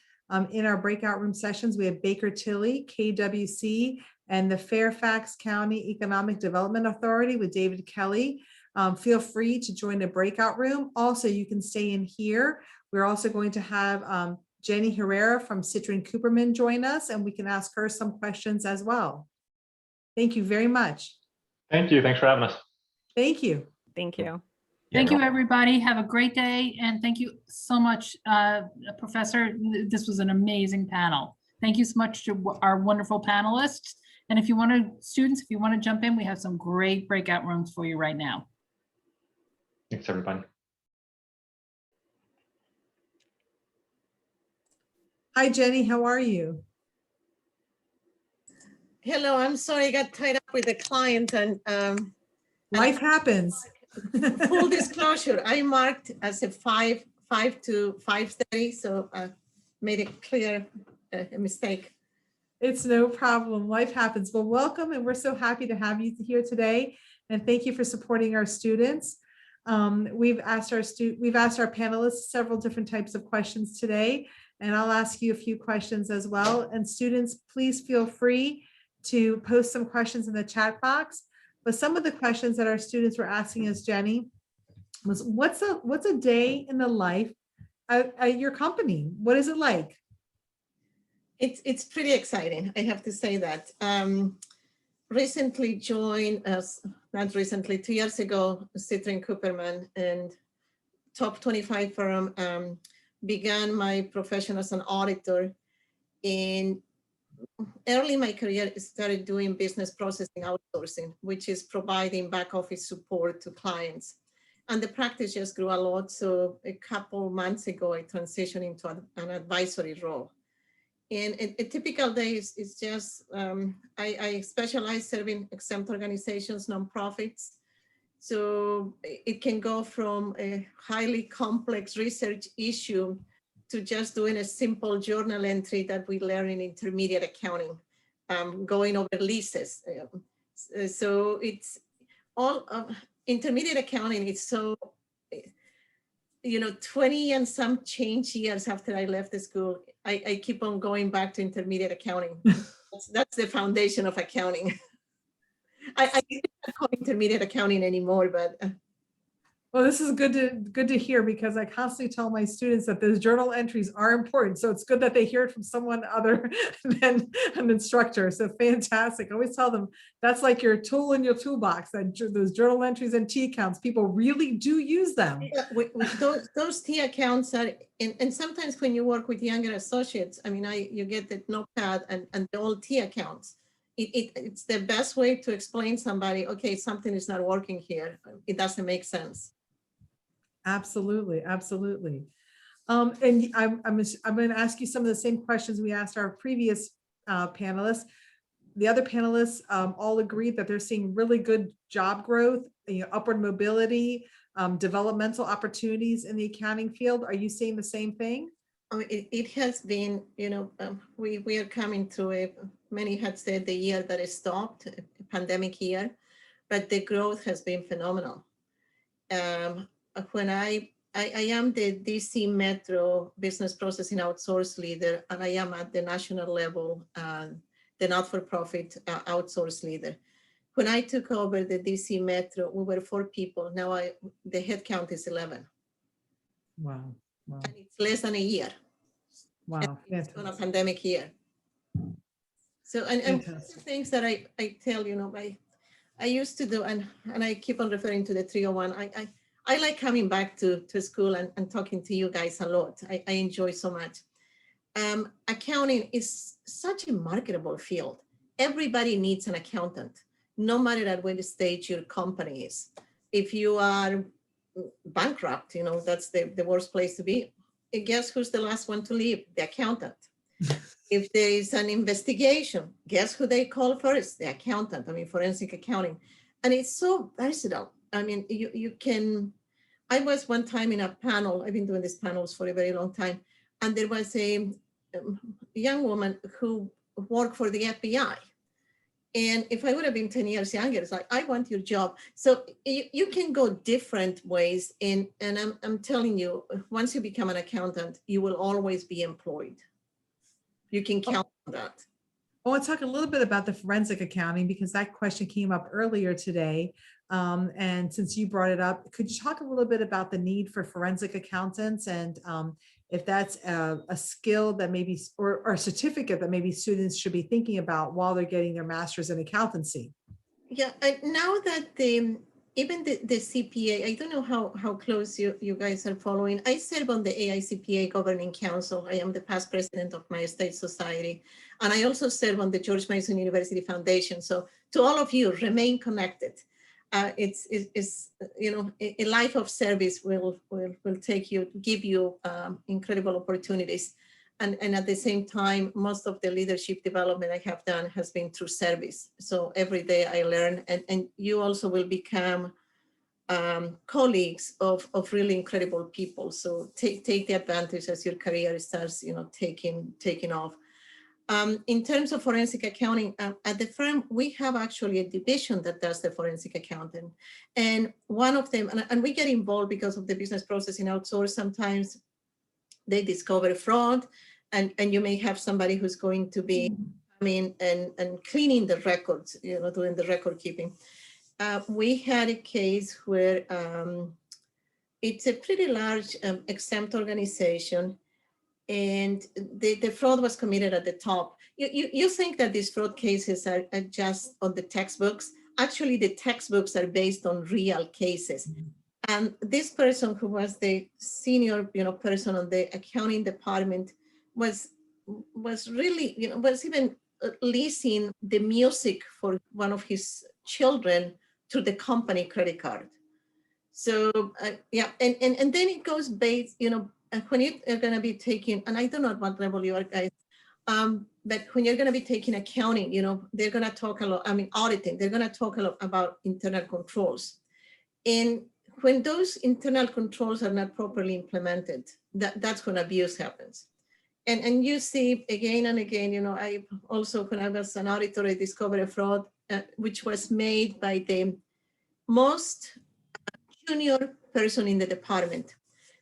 In our breakout room sessions, we have Baker Tilly, KWC, and the Fairfax County Economic Development Authority with David Kelly. Feel free to join the breakout room. Also, you can stay in here. We're also going to have Jenny Herrera from Citron Cooperman join us, and we can ask her some questions as well. Thank you very much.
Thank you. Thanks for having us.
Thank you.
Thank you.
Thank you, everybody. Have a great day. And thank you so much, Professor. This was an amazing panel. Thank you so much to our wonderful panelists. And if you want to, students, if you want to jump in, we have some great breakout rooms for you right now.
Thanks, everybody.
Hi, Jenny. How are you?
Hello, I'm sorry I got tied up with a client and
life happens.
Full disclosure, I marked as a 5 to 5:30, so I made it clear a mistake.
It's no problem. Life happens. Well, welcome, and we're so happy to have you here today. And thank you for supporting our students. We've asked our panelists several different types of questions today, and I'll ask you a few questions as well. And students, please feel free to post some questions in the chat box. But some of the questions that our students were asking us, Jenny, was what's a day in the life at your company? What is it like?
It's pretty exciting, I have to say that. Recently joined us, not recently, 2 years ago, Citron Cooperman, and top 25 firm, began my profession as an auditor. And early in my career, I started doing business processing outsourcing, which is providing back office support to clients. And the practice just grew a lot. So a couple months ago, I transitioned into an advisory role. And a typical day is just, I specialize serving exempt organizations, nonprofits. So it can go from a highly complex research issue to just doing a simple journal entry that we learn in intermediate accounting, going over leases. So it's all intermediate accounting is so, 20 and some change years after I left the school, I keep on going back to intermediate accounting. That's the foundation of accounting. I don't call intermediate accounting anymore, but
Well, this is good to hear, because I constantly tell my students that those journal entries are important. So it's good that they hear it from someone other than an instructor. So fantastic. I always tell them that's like your tool in your toolbox, that those journal entries and T accounts, people really do use them.
yeah, those T accounts are, and sometimes when you work with younger associates, I mean, you get the notepad and the old T accounts. It's the best way to explain somebody, okay, something is not working here. It doesn't make sense.
Absolutely, absolutely. And I'm going to ask you some of the same questions we asked our previous panelists. The other panelists all agreed that they're seeing really good job growth, upward mobility, developmental opportunities in the accounting field. Are you seeing the same thing?
Oh, it has been, we are coming to many had said the year that it stopped, a pandemic year, but the growth has been phenomenal. When I am the DC Metro Business Processing Outsource Leader, and I am at the national level, the not-for-profit outsource leader. When I took over the DC Metro, we were 4 people. Now the head count is 11.
Wow. Wow.
And it's less than a year.
Wow.
It's on a pandemic year. So, and one of the things that I tell, I used to do, and I keep on referring to the 301. I like coming back to school and talking to you guys a lot. I enjoy so much. Accounting is such a marketable field. Everybody needs an accountant, no matter at what stage your company is. If you are bankrupt, that's the worst place to be. And guess who's the last one to leave? The accountant. If there is an investigation, guess who they call first? The accountant. I mean, forensic accounting. And it's so versatile. I mean, you can, I was one time in a panel, I've been doing these panels for a very long time, and there was a young woman who worked for the FBI. And if I would have been 10 years younger, it's like, I want your job. So you can go different ways. And I'm telling you, once you become an accountant, you will always be employed. You can count on that.
I want to talk a little bit about the forensic accounting, because that question came up earlier today. And since you brought it up, could you talk a little bit about the need for forensic accountants, and if that's a skill that maybe, or a certificate that maybe students should be thinking about while they're getting their master's in accountancy?
Yeah, now that even the CPA, I don't know how close you guys are following. I serve on the AICPA Governing Council. I am the past president of my state society. And I also serve on the George Mason University Foundation. So to all of you, remain connected. It's a life of service will give you incredible opportunities. And at the same time, most of the leadership development I have done has been through service. So every day I learn, and you also will become colleagues of really incredible people. So take the advantage as your career starts, taking off. In terms of forensic accounting, at the firm, we have actually a division that does the forensic accounting. And one of them, and we get involved because of the business processing outsource. Sometimes they discover fraud, and you may have somebody who's going to be coming and cleaning the records, doing the record keeping. We had a case where it's a pretty large exempt organization, and the fraud was committed at the top. You think that these fraud cases are just on the textbooks. Actually, the textbooks are based on real cases. And this person, who was the senior, person on the accounting department, was really, was even leasing the music for one of his children through the company credit card. So yeah, and then it goes based, when you are going to be taking, and I don't know what level you are, guys, but when you're going to be taking accounting, they're going to talk a lot, auditing, they're going to talk a lot about internal controls. And when those internal controls are not properly implemented, that's when abuse happens. And you see again and again, I also, when I was an auditor, I discovered a fraud, which was made by the most junior person in the department.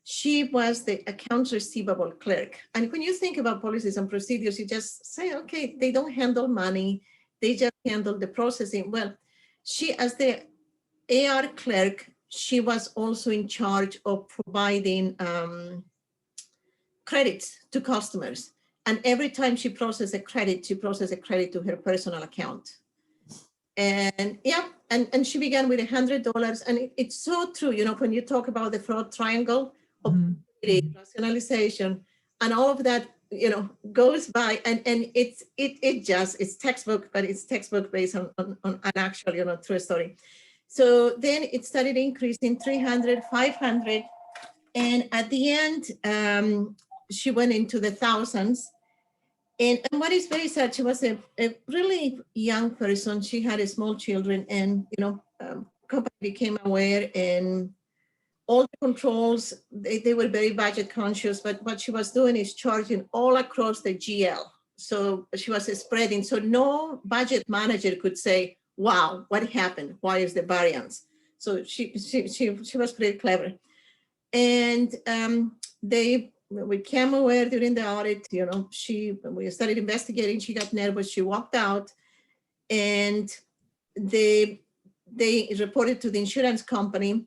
She was the accounts receivable clerk. And when you think about policies and procedures, you just say, okay, they don't handle money, they just handle the processing. Well, she, as the AR clerk, she was also in charge of providing credits to customers. And every time she processed a credit, she processed a credit to her personal account. And yeah, and she began with $100. And it's so true, when you talk about the fraud triangle of rationalization and all of that, goes by, and it's textbook, but it's textbook based on an actual, true story. So then it started increasing 300, 500. And at the end, she went into the thousands. And what is very sad, she was a really young person. She had small children, and company became aware, and all the controls, they were very budget conscious, but what she was doing is charging all across the GL. So she was spreading. So no budget manager could say, wow, what happened? Why is the variance? So she was pretty clever. And they became aware during the audit, we started investigating, she got nervous, she walked out, and they reported to the insurance company,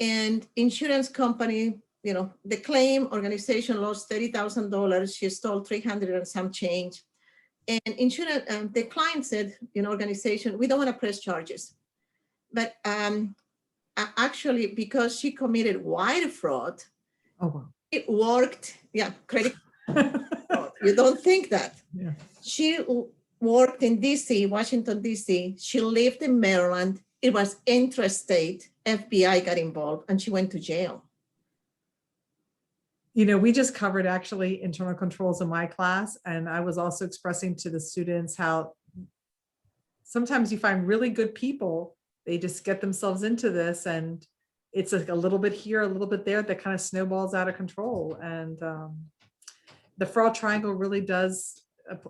and insurance company, the claim organization lost $30,000, she stole 300 and some change. And insurance, the client said, organization, we don't want to press charges. But actually, because she committed wire fraud, it worked. Yeah, credit fraud. You don't think that. Yeah. She worked in DC, Washington, DC. She lived in Maryland. It was intrastate. FBI got involved, and she went to jail.
We just covered actually internal controls in my class, and I was also expressing to the students how sometimes you find really good people, they just get themselves into this, and it's like a little bit here, a little bit there, that kind of snowballs out of control. And the fraud triangle really does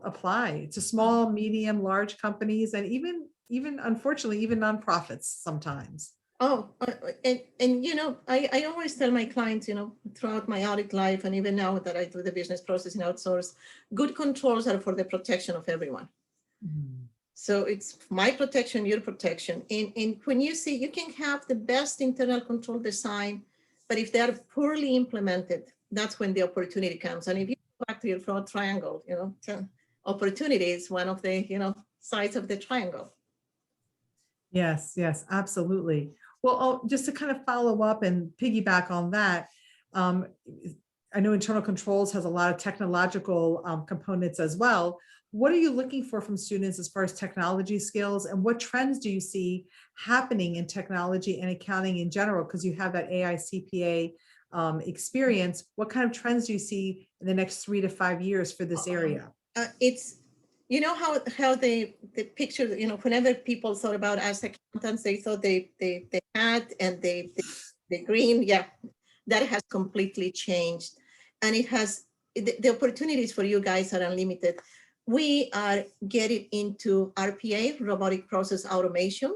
apply to small, medium, large companies, and even unfortunately, even nonprofits sometimes.
Oh, and I always tell my clients, throughout my audit life, and even now that I do the business processing outsource, good controls are for the protection of everyone. Mm-hmm. So it's my protection, your protection. And when you see, you can have the best internal control design, but if they are poorly implemented, that's when the opportunity comes. And if you go back to your fraud triangle, opportunity is one of the, sides of the triangle.
Yes, absolutely. Well, just to kind of follow up and piggyback on that, I know internal controls has a lot of technological components as well. What are you looking for from students as far as technology skills, and what trends do you see happening in technology and accounting in general? Because you have that AI CPA experience. What kind of trends do you see in the next 3 to 5 years for this area?
It's, how the picture, whenever people thought about as accountants, they thought they had, and the green, yeah, that has completely changed. And it has, the opportunities for you guys are unlimited. We are getting into RPA, robotic process automation,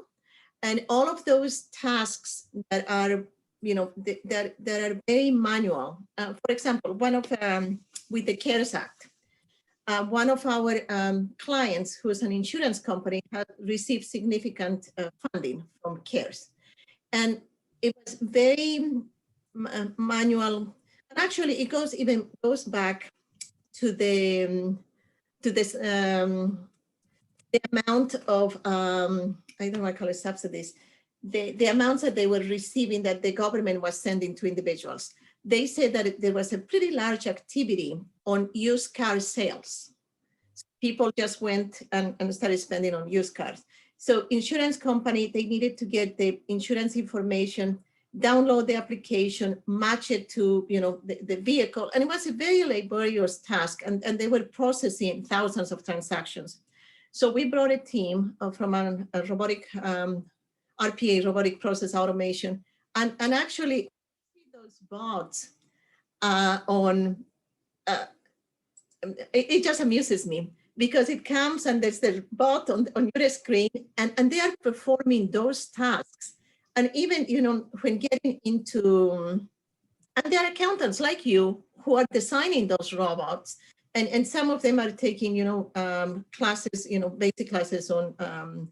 and all of those tasks that are, that are very manual. For example, one of with the CARES Act, one of our clients, who is an insurance company, had received significant funding from CARES, and it was very manual. And actually, it goes back to the amount of I don't know, I call it subsidies, the amounts that they were receiving that the government was sending to individuals. They said that there was a pretty large activity on used car sales. people just went and started spending on used cars. So insurance company, they needed to get the insurance information, download the application, match it to the vehicle. And it was a very laborious task, and they were processing thousands of transactions. So we brought a team from a robotic RPA, robotic process automation, and actually those bots it just amuses me, because it comes and there's the bot on your screen, and they are performing those tasks. And even, when getting into, and there are accountants like you who are designing those robots, and some of them are taking, classes, basic classes on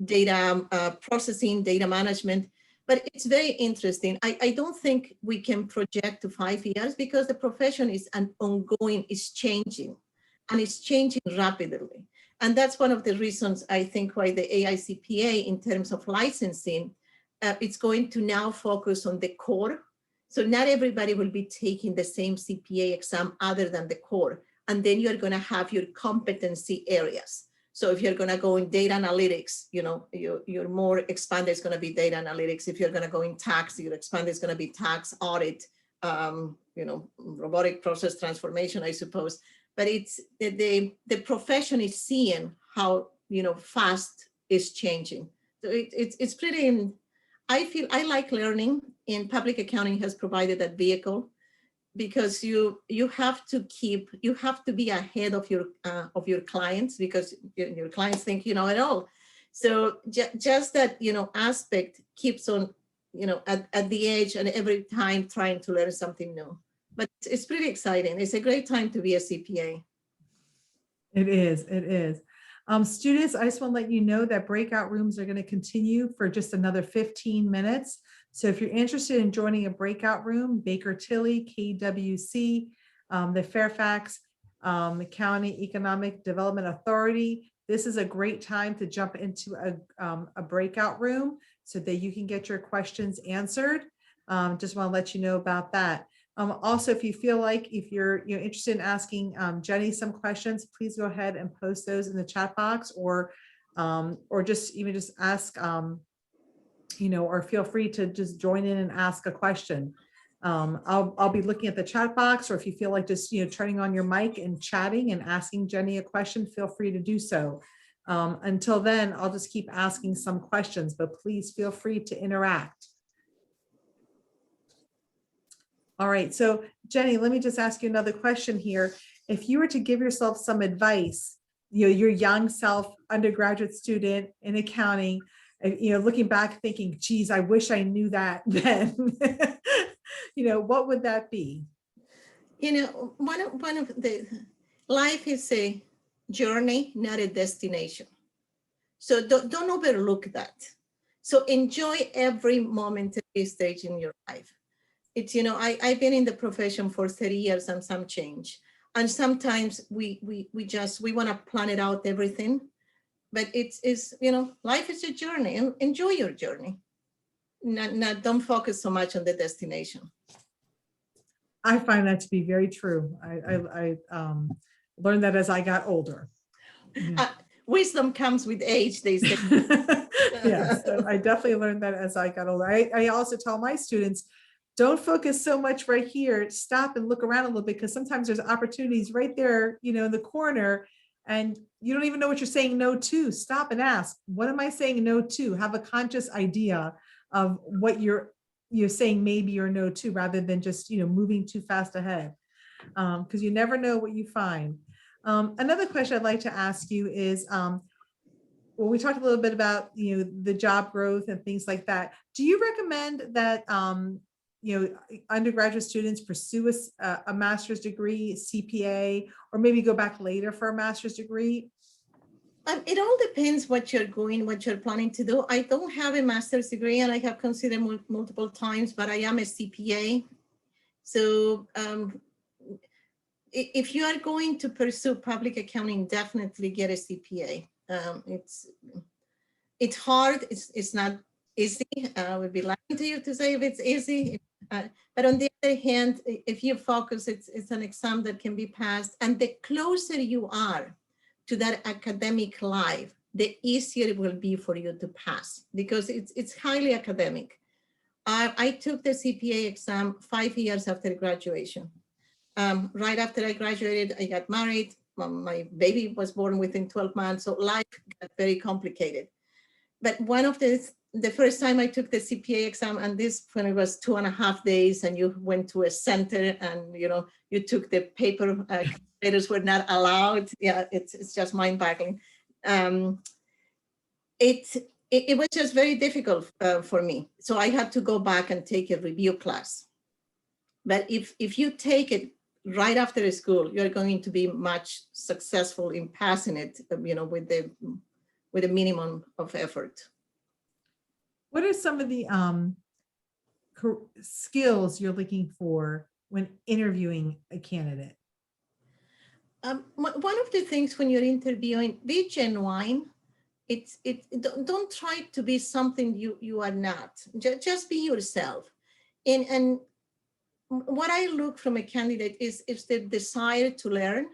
data processing, data management. But it's very interesting. I don't think we can project to 5 years, because the profession is ongoing, is changing, and it's changing rapidly. And that's one of the reasons I think why the AICPA, in terms of licensing, it's going to now focus on the core. So not everybody will be taking the same CPA exam other than the core. And then you're going to have your competency areas. So if you're going to go in data analytics, your more expanded is going to be data analytics. If you're going to go in tax, your expanded is going to be tax, audit, robotic process transformation, I suppose. But it's the profession is seeing how fast it's changing. So it's pretty. I feel I like learning, and public accounting has provided that vehicle, because you have to be ahead of your clients, because your clients think you know it all. So just that aspect keeps on at the edge, and every time trying to learn something new. But it's pretty exciting. It's a great time to be a CPA.
It is. It is. Students, I just want to let you know that breakout rooms are going to continue for just another 15 minutes. So if you're interested in joining a breakout room, Baker Tilly, KWC, the Fairfax County Economic Development Authority, this is a great time to jump into a breakout room so that you can get your questions answered. Just want to let you know about that. Also, if you feel like if you're interested in asking Jenny some questions, please go ahead and post those in the chat box, or just ask, or feel free to just join in and ask a question. I'll be looking at the chat box, or if you feel like just turning on your mic and chatting and asking Jenny a question, feel free to do so. Until then, I'll just keep asking some questions, but please feel free to interact. All right, so Jenny, let me just ask you another question here. If you were to give yourself some advice, your young self, undergraduate student in accounting, looking back thinking, geez, I wish I knew that then, what would that be?
One of the life is a journey, not a destination. So don't overlook that. So enjoy every moment, every stage in your life. It's, I've been in the profession for 30 years and some change. And sometimes we want to plan it out, everything. But it's life is a journey, and enjoy your journey. Don't focus so much on the destination.
I find that to be very true. I learned that as I got older.
Wisdom comes with age, they say.
Yes, so I definitely learned that as I got older. I also tell my students, don't focus so much right here. Stop and look around a little bit, because sometimes there's opportunities right there, in the corner, and you don't even know what you're saying no to. Stop and ask, what am I saying no to? Have a conscious idea of what you're saying maybe or no to, rather than just, moving too fast ahead, because you never know what you find. Another question I'd like to ask you is, well, we talked a little bit about, the job growth and things like that. Do you recommend that, undergraduate students pursue a master's degree, CPA, or maybe go back later for a master's degree?
It all depends what you're planning to do. I don't have a master's degree, and I have considered multiple times, but I am a CPA. So if you are going to pursue public accounting, definitely get a CPA. It's hard. It's not easy. I would be lying to you to say if it's easy. But on the other hand, if you focus, it's an exam that can be passed. And the closer you are to that academic life, the easier it will be for you to pass, because it's highly academic. I took the CPA exam 5 years after graduation. Right after I graduated, I got married. My baby was born within 12 months, so life got very complicated. But one of the first time I took the CPA exam, and this when it was 2.5 days, and you went to a center, and you took the paper, calculators were not allowed. Yeah, it's just mind-boggling. It was just very difficult for me. So I had to go back and take a review class. But if you take it right after school, you're going to be much successful in passing it, with a minimum of effort.
What are some of the skills you're looking for when interviewing a candidate?
One of the things when you're interviewing, be genuine. Don't try to be something you are not. Just be yourself. And what I look from a candidate is the desire to learn.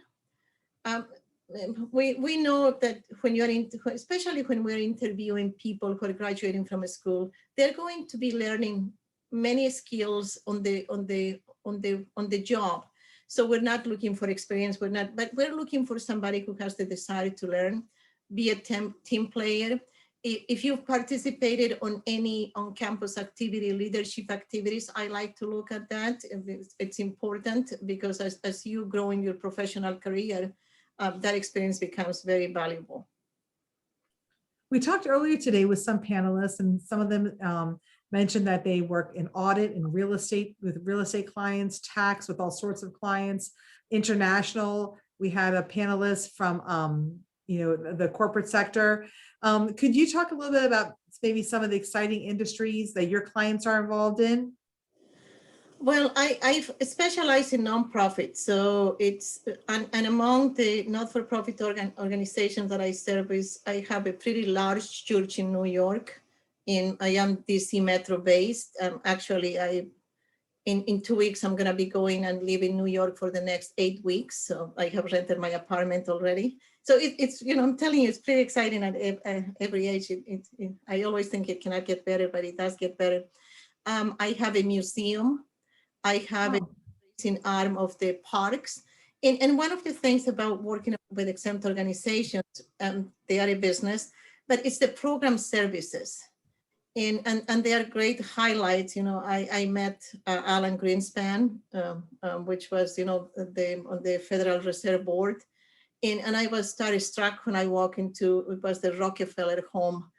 We know that when especially when we're interviewing people who are graduating from a school, they're going to be learning many skills on the job. So we're not looking for experience, but we're looking for somebody who has the desire to learn, be a team player. If you've participated on any on-campus activity, leadership activities, I like to look at that. It's important because as you grow in your professional career, that experience becomes very valuable.
We talked earlier today with some panelists, and some of them mentioned that they work in audit and real estate with real estate clients, tax with all sorts of clients, international. We had a panelist from the corporate sector. Could you talk a little bit about maybe some of the exciting industries that your clients are involved in?
Well, I've specialized in nonprofit, so it's and among the not-for-profit organizations that I service, I have a pretty large church in New York. I am DC Metro based. Actually, in 2 weeks I'm gonna be going and live in New York for the next 8 weeks. So I have rented my apartment already. So it's I'm telling you, it's pretty exciting at every age. I always think it cannot get better, but it does get better. I have a museum. I have an arm of the parks. And one of the things about working with exempt organizations, they are a business, but it's the program services. And they are great highlights. I met Alan Greenspan, which was, on the Federal Reserve Board. And I was struck when I walked into, it was the Rockefeller home,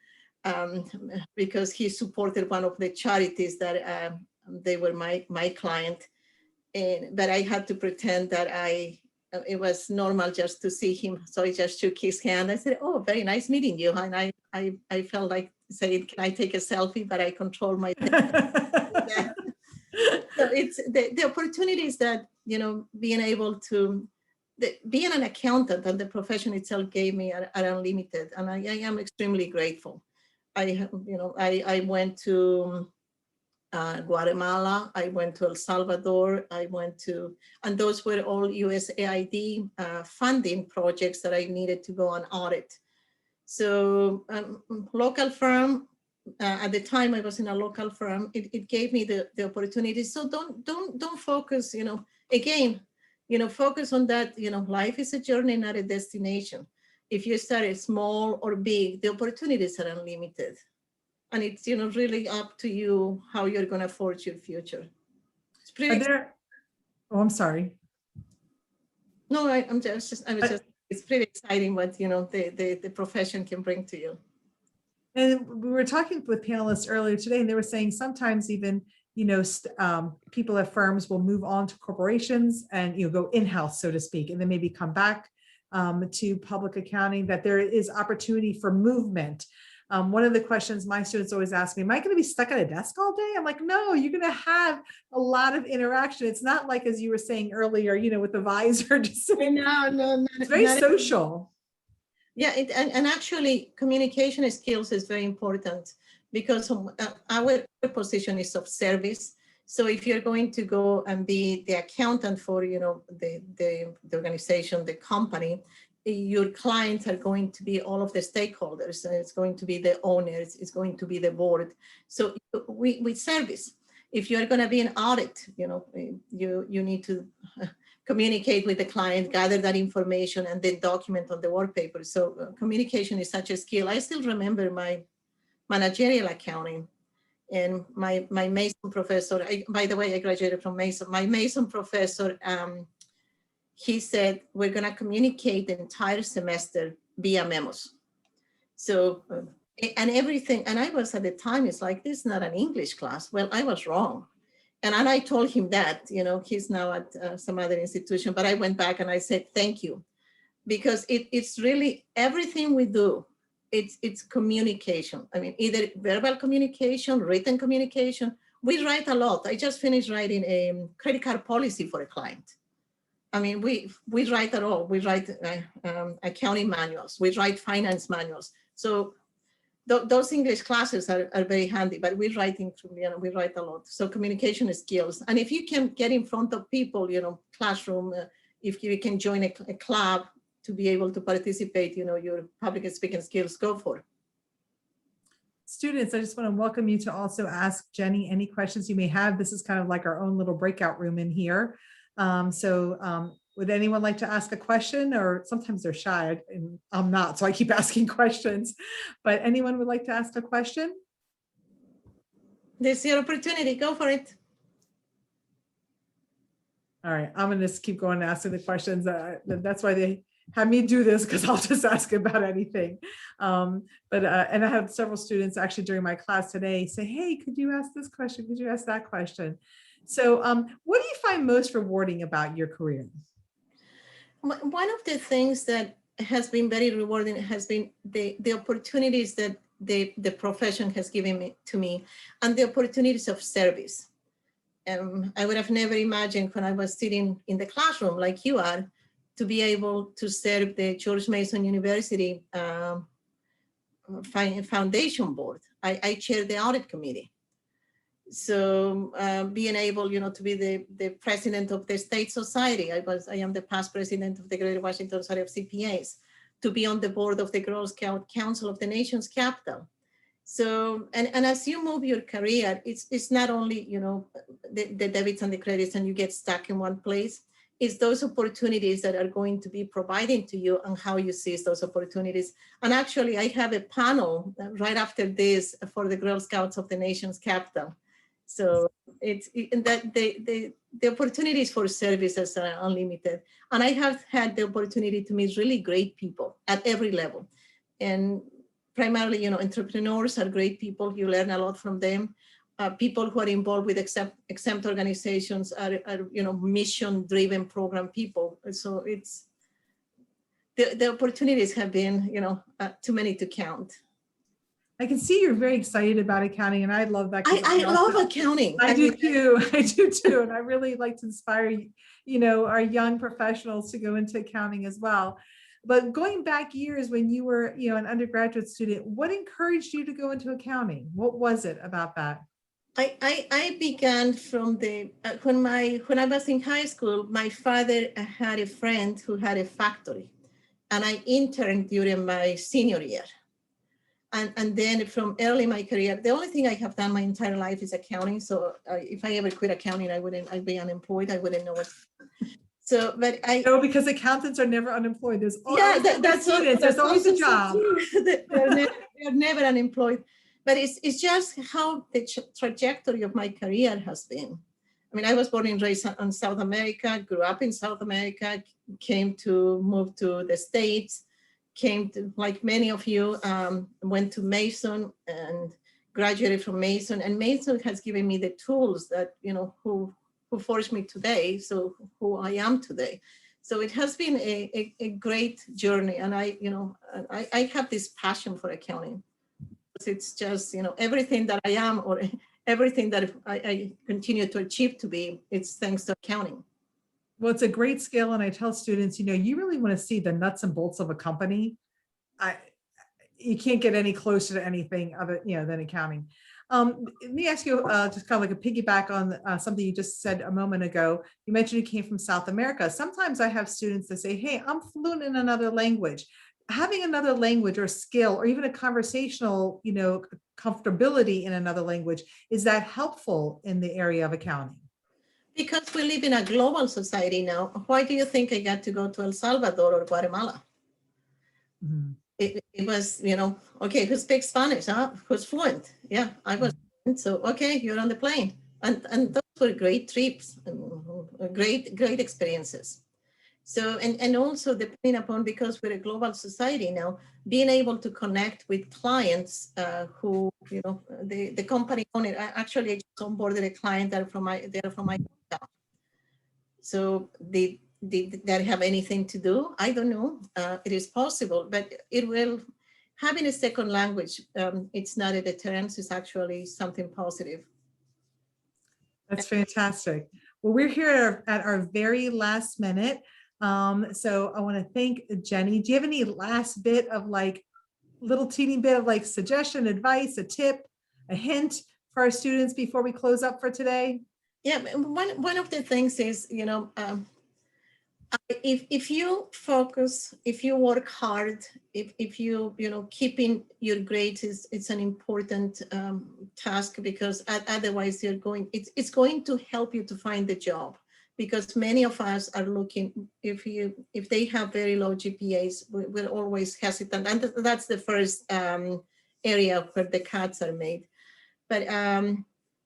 because he supported one of the charities that they were my client. But I had to pretend that it was normal just to see him. So I just shook his hand. I said, "Oh, very nice meeting you." And I felt like saying, "Can I take a selfie?" But I control my So it's the opportunities that, being able to, being an accountant and the profession itself gave me are unlimited. And I am extremely grateful. I went to Guatemala, I went to El Salvador, and those were all USAID funding projects that I needed to go and audit. So local firm, at the time I was in a local firm, it gave me the opportunity. So don't focus, again, focus on that, life is a journey, not a destination. If you start small or big, the opportunities are unlimited. And it's, really up to you how you're going to forge your future. It's pretty.
Oh, I'm sorry.
No, it's pretty exciting what, the profession can bring to you.
And we were talking with panelists earlier today, and they were saying sometimes even, people at firms will move on to corporations and, go in-house, so to speak, and then maybe come back to public accounting, that there is opportunity for movement. One of the questions my students always ask me, am I going to be stuck at a desk all day? I'm like, no, you're going to have a lot of interaction. It's not like, as you were saying earlier, with the visor.
No,
it's very social.
Yeah, and actually communication skills is very important, because our position is of service. So if you're going to go and be the accountant for, the organization, the company, your clients are going to be all of the stakeholders. It's going to be the owners, it's going to be the board. So we service. If you're going to be an audit, you need to communicate with the client, gather that information, and then document on the work paper. So communication is such a skill. I still remember my managerial accounting and my Mason professor. By the way, I graduated from Mason. My Mason professor, he said, we're going to communicate the entire semester via memos. So, and everything, and I was at the time, it's like, this is not an English class. Well, I was wrong. And I told him that, he's now at some other institution, but I went back and I said, thank you. Because it's really everything we do, it's communication. I mean, either verbal communication, written communication. We write a lot. I just finished writing a credit card policy for a client. I mean, we write it all. We write accounting manuals. We write finance manuals. So those English classes are very handy, but we write a lot. So communication skills. And if you can get in front of people, classroom, if you can join a club to be able to participate, your public speaking skills, go for it.
Students, I just want to welcome you to also ask Jenny any questions you may have. This is kind of like our own little breakout room in here. Would anyone like to ask a question? Or sometimes they're shy and I'm not, so I keep asking questions, but anyone would like to ask a question?
There's your opportunity, go for it.
All right, I'm gonna just keep going and asking the questions. That's why they have me do this, because I'll just ask about anything. And I have several students actually during my class today say, hey, could you ask this question? Could you ask that question? So what do you find most rewarding about your career?
One of the things that has been very rewarding has been the opportunities that the profession has given to me and the opportunities of service. I would have never imagined when I was sitting in the classroom like you are to be able to serve the George Mason University Foundation Board. I chair the audit committee. So being able, to be the president of the state society, I am the past president of the Greater Washington Society of CPAs, to be on the board of the Girl Scout Council of the nation's capital. So, and as you move your career, it's not only, the debits and the credits and you get stuck in one place. It's those opportunities that are going to be providing to you and how you seize those opportunities. And actually, I have a panel right after this for the Girl Scouts of the nation's capital. So the opportunities for services are unlimited. And I have had the opportunity to meet really great people at every level. And primarily, entrepreneurs are great people. You learn a lot from them. People who are involved with exempt organizations are mission-driven program people. So it's, the opportunities have been, too many to count.
I can see you're very excited about accounting, and I love that.
I love accounting.
I do too. I do too. And I really like to inspire, our young professionals to go into accounting as well. But going back years when you were, an undergraduate student, what encouraged you to go into accounting? What was it about that?
I began from when I was in high school, my father had a friend who had a factory, and I interned during my senior year. And then from early in my career, the only thing I have done my entire life is accounting. So if I ever quit accounting, I'd be unemployed. I wouldn't know what. So, but
no, because accountants are never unemployed. There's always
that's
always a job.
They're never unemployed. But it's just how the trajectory of my career has been. I mean, I was born and raised in South America, grew up in South America, moved to the States. Came to, like many of you, went to Mason and graduated from Mason. And Mason has given me the tools that, who forged me today, so who I am today. So it has been a great journey. And I have this passion for accounting. It's just, everything that I am or everything that I continue to achieve to be, it's thanks to accounting.
Well, it's a great skill. And I tell students, you really want to see the nuts and bolts of a company. You can't get any closer to anything other, than accounting. Let me ask you just kind of like a piggyback on something you just said a moment ago. You mentioned you came from South America. Sometimes I have students that say, hey, I'm fluent in another language. Having another language or skill or even a conversational, comfortability in another language, is that helpful in the area of accounting?
Because we live in a global society now. Why do you think I got to go to El Salvador or Guatemala?
Mhm.
It was, okay, who speaks Spanish? Huh? Who's fluent? Yeah, I was fluent. So, okay, you're on the plane. And those were great trips, great experiences. So, and also depending upon, because we're a global society now, being able to connect with clients who, the company owner, actually I just onboarded a client that are from my hometown. So did that have anything to do? I don't know. It is possible, but it will. Having a second language, it's not a deterrence. It's actually something positive.
That's fantastic. Well, we're here at our very last minute. So I want to thank Jenny. Do you have any last bit of little teeny bit of suggestion, advice, a tip, a hint for our students before we close up for today?
Yeah, one of the things is, if you focus, if you work hard, if you, keeping your grades it's an important task, because otherwise it's going to help you to find the job, because many of us are looking, if they have very low GPAs, we're always hesitant. And that's the first area where the cuts are made. But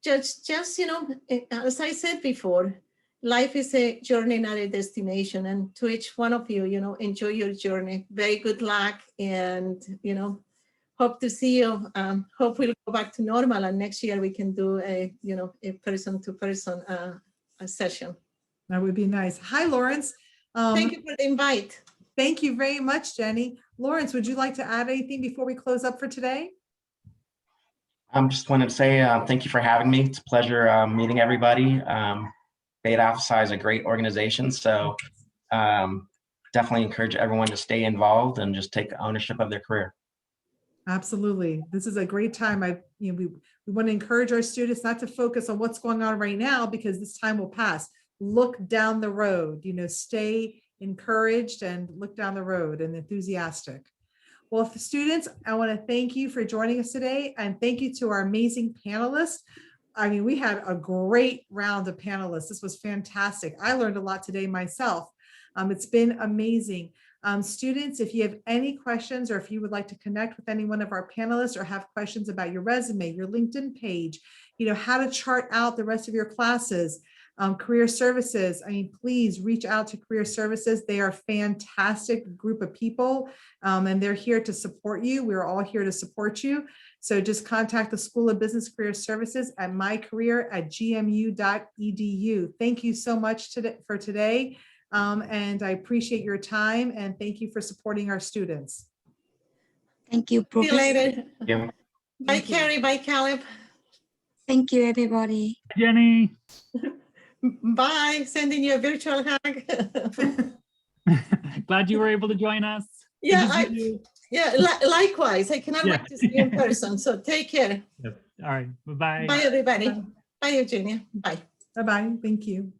just as I said before, life is a journey, not a destination. And to each one of you, enjoy your journey. Very good luck, and hope to see you. Hope we'll go back to normal, and next year we can do a person-to-person session.
That would be nice. Hi, Lawrence.
Thank you for the invite.
Thank you very much, Jenny. Lawrence, would you like to add anything before we close up for today?
I just wanted to say thank you for having me. It's a pleasure meeting everybody. Beta Alpha Psi is a great organization, so definitely encourage everyone to stay involved and just take ownership of their career.
Absolutely. This is a great time. We want to encourage our students not to focus on what's going on right now, because this time will pass. Look down the road, stay encouraged and look down the road and enthusiastic. Well, students, I want to thank you for joining us today, and thank you to our amazing panelists. I mean, we had a great round of panelists. This was fantastic. I learned a lot today myself. It's been amazing. Students, if you have any questions, or if you would like to connect with any one of our panelists, or have questions about your resume, your LinkedIn page, how to chart out the rest of your classes, career services, please reach out to career services. They are a fantastic group of people, and they're here to support you. We're all here to support you. So just contact the School of Business Career Services at mycareer@gmu.edu. Thank you so much for today. And I appreciate your time, and thank you for supporting our students.
Thank you,
See you later.
Yeah.
Bye, Carrie. Bye, Caleb.
Thank you, everybody.
Jenny.
Bye. Sending you a virtual hug.
Glad you were able to join us.
Yeah, likewise. I cannot wait to see you in person. So take care.
Yep. All right. Bye-bye.
Bye, everybody. Bye, Eugenia. Bye.
Bye-bye. Thank you.